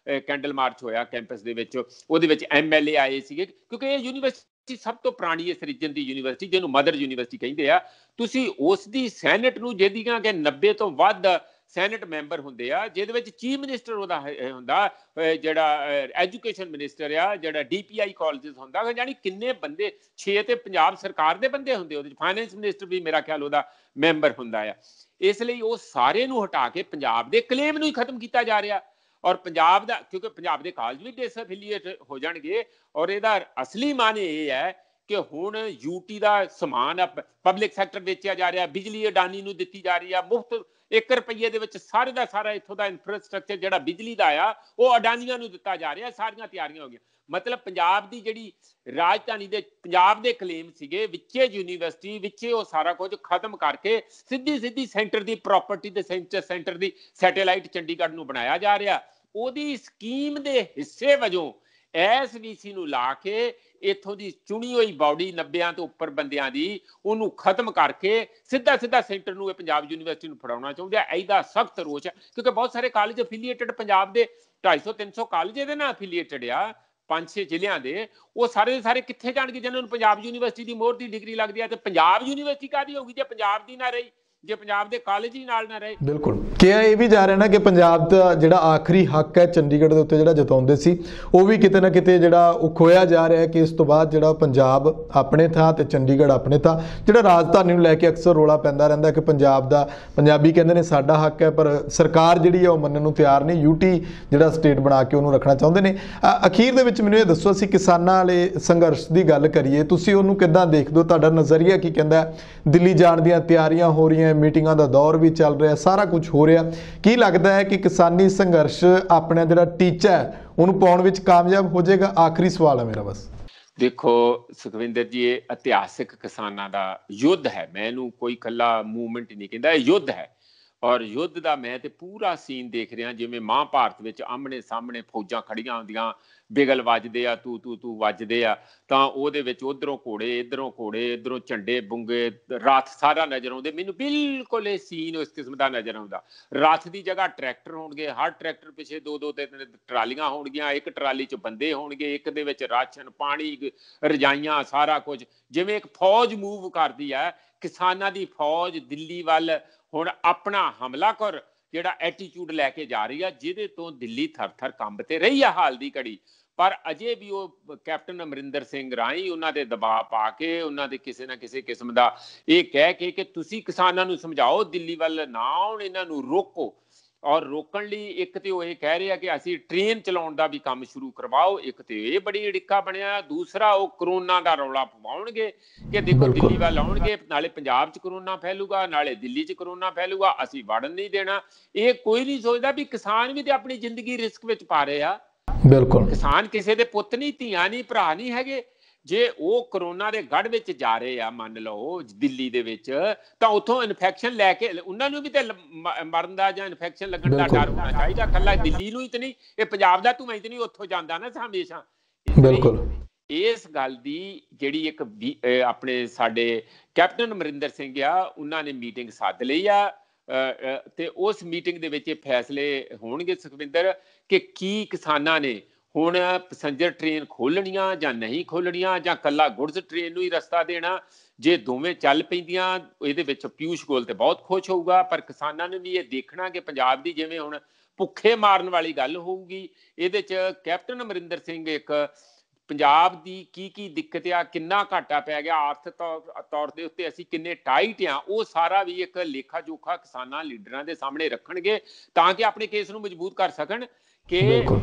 ਕੈਂਡਲ ਮਾਰਚ ਹੋਇਆ ਕੈਂਪਸ ਦੇ ਵਿੱਚ, ਉਹਦੇ ਵਿੱਚ MLA ਆਏ ਸੀਗੇ, ਕਿਉਂਕਿ ਇਹ ਯੂਨੀਵਰਸਿਟੀ ਸਭ ਤੋਂ ਪੁਰਾਣੀ ਇਸ ਰੀਜਨ ਦੀ ਯੂਨੀਵਰਸਿਟੀ, ਜਿਹਨੂੰ ਮਦਰ ਯੂਨੀਵਰਸਿਟੀ ਕਹਿੰਦੇ ਆ। ਤੁਸੀਂ ਉਸ ਦੀ ਸੈਨੇਟ ਨੂੰ, ਜਿਹਦੀਆਂ ਕਿ 90 ਤੋਂ ਵੱਧ ਸੈਨੇਟ ਮੈਂਬਰ ਹੁੰਦੇ ਆ, ਜਿਹਦੇ ਵਿੱਚ ਚੀਫ ਮਿਨਿਸਟਰ ਉਹਦਾ ਹੁੰਦਾ, ਜਿਹੜਾ ਐਜੂਕੇਸ਼ਨ ਮਿਨਿਸਟਰ ਆ, ਜਿਹੜਾ DPI ਕਾਲਜਸ ਹੁੰਦਾ, ਯਾਨੀ ਕਿੰਨੇ ਬੰਦੇ, 6 ਤੇ ਪੰਜਾਬ ਸਰਕਾਰ ਦੇ ਬੰਦੇ ਹੁੰਦੇ, ਉਹਦੇ 'ਚ ਫਾਈਨੈਂਸ ਮਿਨਿਸਟਰ ਵੀ ਮੇਰਾ ਖਿਆਲ ਉਹਦਾ ਮੈਂਬਰ ਹੁੰਦਾ ਆ। ਇਸ ਲਈ ਉਹ ਸਾਰੇ ਨੂੰ ਹਟਾ ਕੇ ਪੰਜਾਬ ਦੇ ਕਲੇਮ ਨੂੰ ਹੀ ਖਤਮ ਕੀਤਾ ਜਾ ਰਿਹਾ। ਔਰ ਪੰਜਾਬ ਦਾ, ਕਿਉਂਕਿ ਪੰਜਾਬ ਦੇ ਕਾਲਜ ਵੀ ਡਿਸਐਫੀਲੀਏਟ ਹੋ ਜਾਣਗੇ, ਔਰ ਇਹਦਾ ਅਸਲੀ ਮਾਨੇ ਇਹ ਹੈ ਕਿ ਹੁਣ UT ਦਾ ਸਮਾਨ ਪਬਲਿਕ ਸੈਕਟਰ ਵੇਚਿਆ ਜਾ ਰਿਹਾ, ਬਿਜਲੀ ਅਡਾਨੀ ਨੂੰ ਦਿੱਤੀ ਜਾ ਰਹੀ ਆ ਮੁਫਤ, 1 ਰੁਪਈਏ ਦੇ ਵਿੱਚ ਸਾਰੇ ਦਾ ਸਾਰਾ ਇੱਥੋਂ ਦਾ ਇਨਫਰਾਸਟ੍ਰਕਚਰ ਜਿਹੜਾ ਬਿਜਲੀ ਦਾ ਆ ਉਹ ਅਡਾਨੀਆਂ ਨੂੰ ਦਿੱਤਾ ਜਾ ਰਿਹਾ। ਸਾਰੀਆਂ ਤਿਆਰੀਆਂ ਹੋ ਗਈਆਂ। ਮਤਲਬ ਪੰਜਾਬ ਦੀ ਜਿਹੜੀ ਰਾਜਧਾਨੀ ਦੇ ਪੰਜਾਬ ਦੇ ਕਲੇਮ ਸੀਗੇ, ਵਿੱਚੇ ਯੂਨੀਵਰਸਿਟੀ, ਵਿੱਚੇ ਉਹ ਸਾਰਾ ਕੁਝ ਖਤਮ ਕਰਕੇ ਸਿੱਧੀ ਸੈਂਟਰ ਦੀ ਪ੍ਰਾਪਰਟੀ ਤੇ ਸੈਂਟਰ ਦੀ ਸੈਟੇਲਾਈਟ ਚੰਡੀਗੜ੍ਹ ਨੂੰ ਬਣਾਇਆ ਜਾ ਰਿਹਾ। ਉਹਦੀ ਸਕੀਮ ਦੇ ਹਿੱਸੇ ਵਜੋਂ SVC ਨੂੰ ਲਾ ਕੇ ਇੱਥੋਂ ਦੀ ਚੁਣੀ ਹੋਈ ਬਾਡੀ 90 ਤੋਂ ਉੱਪਰ ਬੰਦਿਆਂ ਦੀ ਉਹਨੂੰ ਖਤਮ ਕਰਕੇ ਸਿੱਧਾ ਸੈਂਟਰ ਨੂੰ, ਇਹ ਪੰਜਾਬ ਯੂਨੀਵਰਸਿਟੀ ਨੂੰ ਫੜਾਉਣਾ ਚਾਹੁੰਦੇ ਆ। ਇਹਦਾ ਸਖਤ ਰੋਸ ਹੈ, ਕਿਉਂਕਿ ਬਹੁਤ ਸਾਰੇ ਕਾਲਜ ਅਫੀਲੀਏਟਡ ਪੰਜਾਬ ਦੇ 250-300 ਕਾਲਜ ਇਹਦੇ ਨਾਲ ਅਫੀਲੀਏਟਡ ਆ, 5-6 ਜ਼ਿਲ੍ਹਿਆਂ ਦੇ। ਉਹ ਸਾਰੇ ਦੇ ਸਾਰੇ ਕਿੱਥੇ ਜਾਣਗੇ ਜਿਹਨਾਂ ਨੂੰ ਪੰਜਾਬ ਯੂਨੀਵਰਸਿਟੀ ਦੀ ਮੋਹਰ ਦੀ ਡਿਗਰੀ ਲੱਗਦੀ ਹੈ? ਤੇ ਪੰਜਾਬ ਯੂਨੀਵਰਸਿਟੀ ਕਾਹਦੀ ਹੋਊਗੀ ਜੇ ਪੰਜਾਬ ਦੀ ਨਾ ਰਹੀ, ਜੇ ਪੰਜਾਬ ਦੇ ਕਾਲਜ ਹੀ ਨਾਲ ਨਾ ਰਹੇ। ਬਿਲਕੁਲ ਕਿਹਾ ਇਹ ਵੀ ਜਾ ਰਿਹਾ ਨਾ ਕਿ ਪੰਜਾਬ ਦਾ ਜਿਹੜਾ ਆਖਰੀ ਹੱਕ ਹੈ ਚੰਡੀਗੜ੍ਹ ਦੇ ਉੱਤੇ ਜਿਹੜਾ ਜਤਾਉਂਦੇ ਸੀ, ਉਹ ਵੀ ਕਿਤੇ ਨਾ ਕਿਤੇ ਜਿਹੜਾ ਉਹ ਖੋਇਆ ਜਾ ਰਿਹਾ ਕਿ ਇਸ ਤੋਂ ਬਾਅਦ ਜਿਹੜਾ ਪੰਜਾਬ ਆਪਣੇ ਥਾਂ ਤੇ ਚੰਡੀਗੜ੍ਹ ਆਪਣੇ ਥਾਂ। ਜਿਹੜਾ ਰਾਜਧਾਨੀ ਨੂੰ ਲੈ ਕੇ ਅਕਸਰ ਰੌਲਾ ਪੈਂਦਾ ਰਹਿੰਦਾ ਕਿ ਪੰਜਾਬ ਦਾ, ਪੰਜਾਬੀ ਕਹਿੰਦੇ ਨੇ ਸਾਡਾ ਹੱਕ ਹੈ, ਪਰ ਸਰਕਾਰ ਜਿਹੜੀ ਹੈ ਉਹ ਮੰਨਣ ਨੂੰ ਤਿਆਰ ਨਹੀਂ। UT ਜਿਹੜਾ ਸਟੇਟ ਬਣਾ ਕੇ ਉਹਨੂੰ ਰੱਖਣਾ ਚਾਹੁੰਦੇ ਨੇ। ਅਖੀਰ ਦੇ ਵਿੱਚ ਮੈਨੂੰ ਇਹ ਦੱਸੋ, ਅਸੀਂ ਕਿਸਾਨਾਂ ਵਾਲੇ ਸੰਘਰਸ਼ ਦੀ ਗੱਲ ਕਰੀਏ, ਤੁਸੀਂ ਉਹਨੂੰ ਕਿੱਦਾਂ ਦੇਖਦੇ ਹੋ? ਤੁਹਾਡਾ ਨਜ਼ਰੀਆ ਕੀ ਕਹਿੰਦਾ? ਦਿੱਲੀ ਜਾਣ ਦੀਆਂ ਤਿਆਰੀਆਂ ਹੋ ਰਹੀਆਂ, ਮੀਟਿੰਗਾਂ ਦਾ ਦੌਰ ਵੀ ਚੱਲ ਰਿਹਾ, ਸਾਰਾ ਕੁਝ ਹੋ ਰਿਹਾ। ਕੀ ਲੱਗਦਾ ਹੈ ਕਿ ਕਿਸਾਨੀ ਸੰਘਰਸ਼ ਆਪਣਾ ਜਿਹੜਾ ਟੀਚਾ ਹੈ ਉਹਨੂੰ ਪਾਉਣ ਵਿੱਚ ਕਾਮਯਾਬ ਹੋ ਜਾਏਗਾ? ਆਖਰੀ ਸਵਾਲ ਹੈ ਮੇਰਾ ਬਸ। ਦੇਖੋ ਸੁਖਵਿੰਦਰ ਜੀ, ਇਹ ਇਤਿਹਾਸਿਕ ਕਿਸਾਨਾਂ ਦਾ ਯੁੱਧ ਹੈ। ਮੈਂ ਇਹਨੂੰ ਕੋਈ ਇਕੱਲਾ ਮੂਵਮੈਂਟ ਨਹੀਂ ਕਹਿੰਦਾ, ਇਹ ਯੁੱਧ ਹੈ। ਔਰ ਯੁੱਧ ਦਾ ਮੈਂ ਤੇ ਪੂਰਾ ਸੀਨ ਦੇਖ ਰਿਹਾ, ਜਿਵੇਂ ਮਹਾਂਭਾਰਤ ਵਿੱਚ ਆਮਣੇ ਸਾਹਮਣੇ ਫੌਜਾਂ ਖੜੀਆਂ ਹੁੰਦੀਆਂ, ਬਿਗਲ ਵੱਜਦੇ ਆ, ਤੂੰ ਵੱਜਦੇ ਆ, ਤਾਂ ਉਹਦੇ ਵਿੱਚ ਉਧਰੋਂ ਘੋੜੇ, ਇਧਰੋਂ ਝੰਡੇ ਬੁੰਗੇ, ਰੱਥ ਸਾਰਾ ਨਜ਼ਰ ਆਉਂਦੇ। ਮੈਨੂੰ ਬਿਲਕੁਲ ਇਹ ਸੀਨ ਉਸ ਕਿਸਮ ਦਾ ਨਜ਼ਰ ਆਉਂਦਾ। ਰੱਥ ਦੀ ਜਗ੍ਹਾ ਟਰੈਕਟਰ ਹੋਣਗੇ, ਹਰ ਟਰੈਕਟਰ ਪਿੱਛੇ 2-2 3 ਟਰਾਲੀਆਂ ਹੋਣਗੀਆਂ, ਇੱਕ ਟਰਾਲੀ 'ਚ ਬੰਦੇ ਹੋਣਗੇ, ਇੱਕ ਦੇ ਵਿੱਚ ਰਾਸ਼ਨ ਪਾਣੀ, ਰਜਾਈਆਂ, ਸਾਰਾ ਕੁਝ। ਜਿਵੇਂ ਇੱਕ ਫੌਜ ਮੂਵ ਕਰਦੀ ਹੈ, ਕਿਸਾਨਾਂ ਦੀ ਫੌਜ ਦਿੱਲੀ ਵੱਲ ਹੁਣ ਆਪਣਾ ਹਮਲਾ ਕਰ ਜਿਹੜਾ ਐਟੀਟਿਊਡ ਲੈ ਕੇ ਜਾ ਰਹੀ ਆ, ਜਿਹਦੇ ਤੋਂ ਦਿੱਲੀ ਥਰ-ਥਰ ਕੰਬ ਤੇ ਰਹੀ ਆ ਹਾਲ ਦੀ ਘੜੀ। ਪਰ ਅਜੇ ਵੀ ਉਹ ਕੈਪਟਨ ਅਮਰਿੰਦਰ ਸਿੰਘ ਰਾਹੀਂ ਉਹਨਾਂ ਦੇ ਦਬਾਅ ਪਾ ਕੇ, ਉਹਨਾਂ ਦੇ ਕਿਸੇ ਨਾ ਕਿਸੇ ਕਿਸਮ ਦਾ ਇਹ ਕਹਿ ਕੇ ਕਿ ਤੁਸੀਂ ਕਿਸਾਨਾਂ ਨੂੰ ਸਮਝਾਓ ਦਿੱਲੀ ਵੱਲ ਨਾ ਆਉਣ, ਇਹਨਾਂ ਨੂੰ ਰੋਕੋ। ਔਰ ਰੋਕਣ ਲਈ ਇੱਕ ਤੇ ਉਹ ਇਹ ਕਹਿ ਰਹੇ ਆ ਕਿ ਅਸੀਂ ਟ੍ਰੇਨ ਚਲਾਉਣ ਦਾ ਵੀ ਕੰਮ ਸ਼ੁਰੂ ਕਰਵਾਓ। ਇੱਕ ਤੇ ਇਹ ਬੜੀ ਅੜਿੱਕਾ ਬਣਿਆ। ਦੂਸਰਾ ਉਹ ਕਰੋਨਾ ਦਾ ਰੌਲਾ ਪਵਾਉਣਗੇ ਕਿ ਦੇਖੋ ਦਿੱਲੀ ਵੱਲ ਆਉਣਗੇ, ਨਾਲੇ ਪੰਜਾਬ 'ਚ ਕਰੋਨਾ ਫੈਲੂਗਾ, ਨਾਲੇ ਦਿੱਲੀ 'ਚ ਕਰੋਨਾ ਫੈਲੂਗਾ, ਅਸੀਂ ਵੜਨ ਨਹੀਂ ਦੇਣਾ। ਇਹ ਕੋਈ ਨਹੀਂ ਸੋਚਦਾ ਵੀ ਕਿਸਾਨ ਵੀ ਤੇ ਆਪਣੀ ਜ਼ਿੰਦਗੀ ਰਿਸਕ ਵਿੱਚ ਪਾ ਰਹੇ ਆ। ਬਿਲਕੁਲ, ਕਿਸਾਨ ਕਿਸੇ ਦੇ ਪੁੱਤ ਨਹੀਂ, ਧੀਆਂ ਨਹੀਂ, ਭਰਾ ਨਹੀਂ ਹੈਗੇ। ਜੇ ਉਹ ਕਰੋਨਾ ਦੇ ਗੜ ਵਿੱਚ ਜਾ ਰਹੇ ਆ, ਮੰਨ ਲਓ ਦਿੱਲੀ ਦੇ ਵਿੱਚ, ਤਾਂ ਉੱਥੋਂ ਇਨਫੈਕਸ਼ਨ ਲੈ ਕੇ ਉਹਨਾਂ ਨੂੰ ਵੀ ਤੇ ਮਰਨ ਦਾ ਜਾਂ ਇਨਫੈਕਸ਼ਨ ਲੱਗਣ ਦਾ ਡਰ ਹੋਣਾ ਚਾਹੀਦਾ। ਇਕੱਲਾ ਦਿੱਲੀ ਨੂੰ ਹੀ ਤੇ ਨਹੀਂ, ਇਹ ਪੰਜਾਬ ਦਾ ਧੂੰਆਂ ਹੀ ਤੇ ਨਹੀਂ ਉੱਥੋਂ ਜਾਂਦਾ ਨਾ ਹਮੇਸ਼ਾ। ਬਿਲਕੁਲ, ਇਸ ਗੱਲ ਦੀ ਜਿਹੜੀ ਇੱਕ ਆਪਣੇ ਸਾਡੇ ਕੈਪਟਨ ਅਮਰਿੰਦਰ ਸਿੰਘ ਆ, ਉਹਨਾਂ ਨੇ ਮੀਟਿੰਗ ਸੱਦ ਲਈ ਆ ਤੇ ਉਸ ਮੀਟਿੰਗ ਦੇ ਵਿੱਚ ਇਹ ਫੈਸਲੇ ਹੋਣਗੇ ਸੁਖਵਿੰਦਰ ਕਿ ਕੀ ਕਿਸਾਨਾਂ ਨੇ ਹੁਣ ਪੈਸੰਜਰ ਟ੍ਰੇਨ ਖੋਲਣੀਆਂ ਜਾਂ ਨਹੀਂ ਖੋਲਣੀਆਂ, ਜਾਂ ਕੱਲਾ ਗੁਡਸ ਟ੍ਰੇਨ ਨੂੰ ਹੀ ਰਸਤਾ ਦੇਣਾ। ਜੇ ਦੋਵੇਂ ਚੱਲ ਪੈਂਦੀਆਂ, ਇਹਦੇ ਵਿੱਚ ਪਿਊਸ਼ ਗੋਇਲ ਤੇ ਬਹੁਤ ਖੁਸ਼ ਹੋਊਗਾ, ਪਰ ਕਿਸਾਨਾਂ ਨੂੰ ਵੀ ਇਹ ਦੇਖਣਾ ਕਿ ਪੰਜਾਬ ਦੀ ਜਿਵੇਂ ਹੁਣ ਭੁੱਖੇ ਮਾਰਨ ਵਾਲੀ ਗੱਲ ਹੋਊਗੀ, ਇਹਦੇ 'ਚ ਕੈਪਟਨ ਅਮਰਿੰਦਰ ਸਿੰਘ ਇੱਕ ਪੰਜਾਬ ਦੀ ਕੀ ਦਿੱਕਤ ਆ, ਕਿੰਨਾ ਘਾਟਾ ਪੈ ਗਿਆ ਆਰਥਿਕ ਤੌਰ ਦੇ ਉੱਤੇ, ਅਸੀਂ ਕਿੰਨੇ ਟਾਈਟ ਆ, ਉਹ ਸਾਰਾ ਵੀ ਇੱਕ ਲੇਖਾ ਜੋਖਾ ਕਿਸਾਨਾਂ ਲੀਡਰਾਂ ਦੇ ਸਾਹਮਣੇ ਰੱਖਣਗੇ, ਤਾਂ ਕਿ ਆਪਣੇ ਕੇਸ ਨੂੰ ਮਜ਼ਬੂਤ ਕਰ ਸਕਣ ਕਿ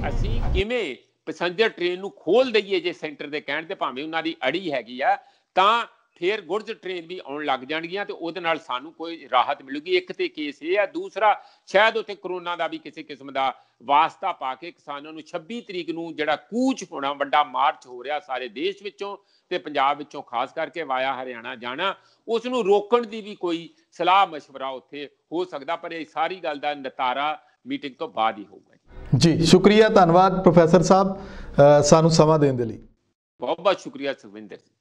ਅਸੀਂ ਕਿਵੇਂ ਪੈਸੰਜਰ ਟ੍ਰੇਨ ਨੂੰ ਖੋਲ ਦਈਏ। ਜੇ ਸੈਂਟਰ ਦੇ ਕਹਿਣ ਤੇ ਭਾਵੇਂ ਉਹਨਾਂ ਦੀ ਅੜੀ ਹੈਗੀ ਆ, ਤਾਂ ਫਿਰ ਗੁਡਸ ਟ੍ਰੇਨ ਵੀ ਆਉਣ ਲੱਗ ਜਾਣਗੀਆਂ ਤੇ ਉਹਦੇ ਨਾਲ ਸਾਨੂੰ ਕੋਈ ਰਾਹਤ ਮਿਲੂਗੀ। ਇੱਕ ਤੇ ਕੇਸ ਇਹ ਆ। ਦੂਸਰਾ, ਸ਼ਾਇਦ ਉੱਥੇ ਕਰੋਨਾ ਦਾ ਵੀ ਕਿਸੇ ਕਿਸਮ ਦਾ ਵਾਸਤਾ ਪਾ ਕੇ ਕਿਸਾਨਾਂ ਨੂੰ 26 ਤਰੀਕ ਨੂੰ ਜਿਹੜਾ ਕੂਚ ਹੋਣਾ, ਵੱਡਾ ਮਾਰਚ ਹੋ ਰਿਹਾ ਸਾਰੇ ਦੇਸ਼ ਵਿੱਚੋਂ ਤੇ ਪੰਜਾਬ ਵਿੱਚੋਂ ਖਾਸ ਕਰਕੇ ਵਾਇਆ ਹਰਿਆਣਾ ਜਾਣਾ, ਉਸ ਨੂੰ ਰੋਕਣ ਦੀ ਵੀ ਕੋਈ ਸਲਾਹ ਮਸ਼ਵਰਾ ਉੱਥੇ ਹੋ ਸਕਦਾ। ਪਰ ਇਹ ਸਾਰੀ ਗੱਲ ਦਾ ਨਿਤਾਰਾ ਮੀਟਿੰਗ ਤੋਂ ਬਾਅਦ ਹੀ ਹੋਊਗਾ। ਜੀ ਸ਼ੁਕਰੀਆ, ਧੰਨਵਾਦ ਪ੍ਰੋਫੈਸਰ ਸਾਹਿਬ ਸਾਨੂੰ ਸਮਾਂ ਦੇਣ ਦੇ ਲਈ। ਬਹੁਤ ਬਹੁਤ ਸ਼ੁਕਰੀਆ ਸੁਖਵਿੰਦਰ ਜੀ।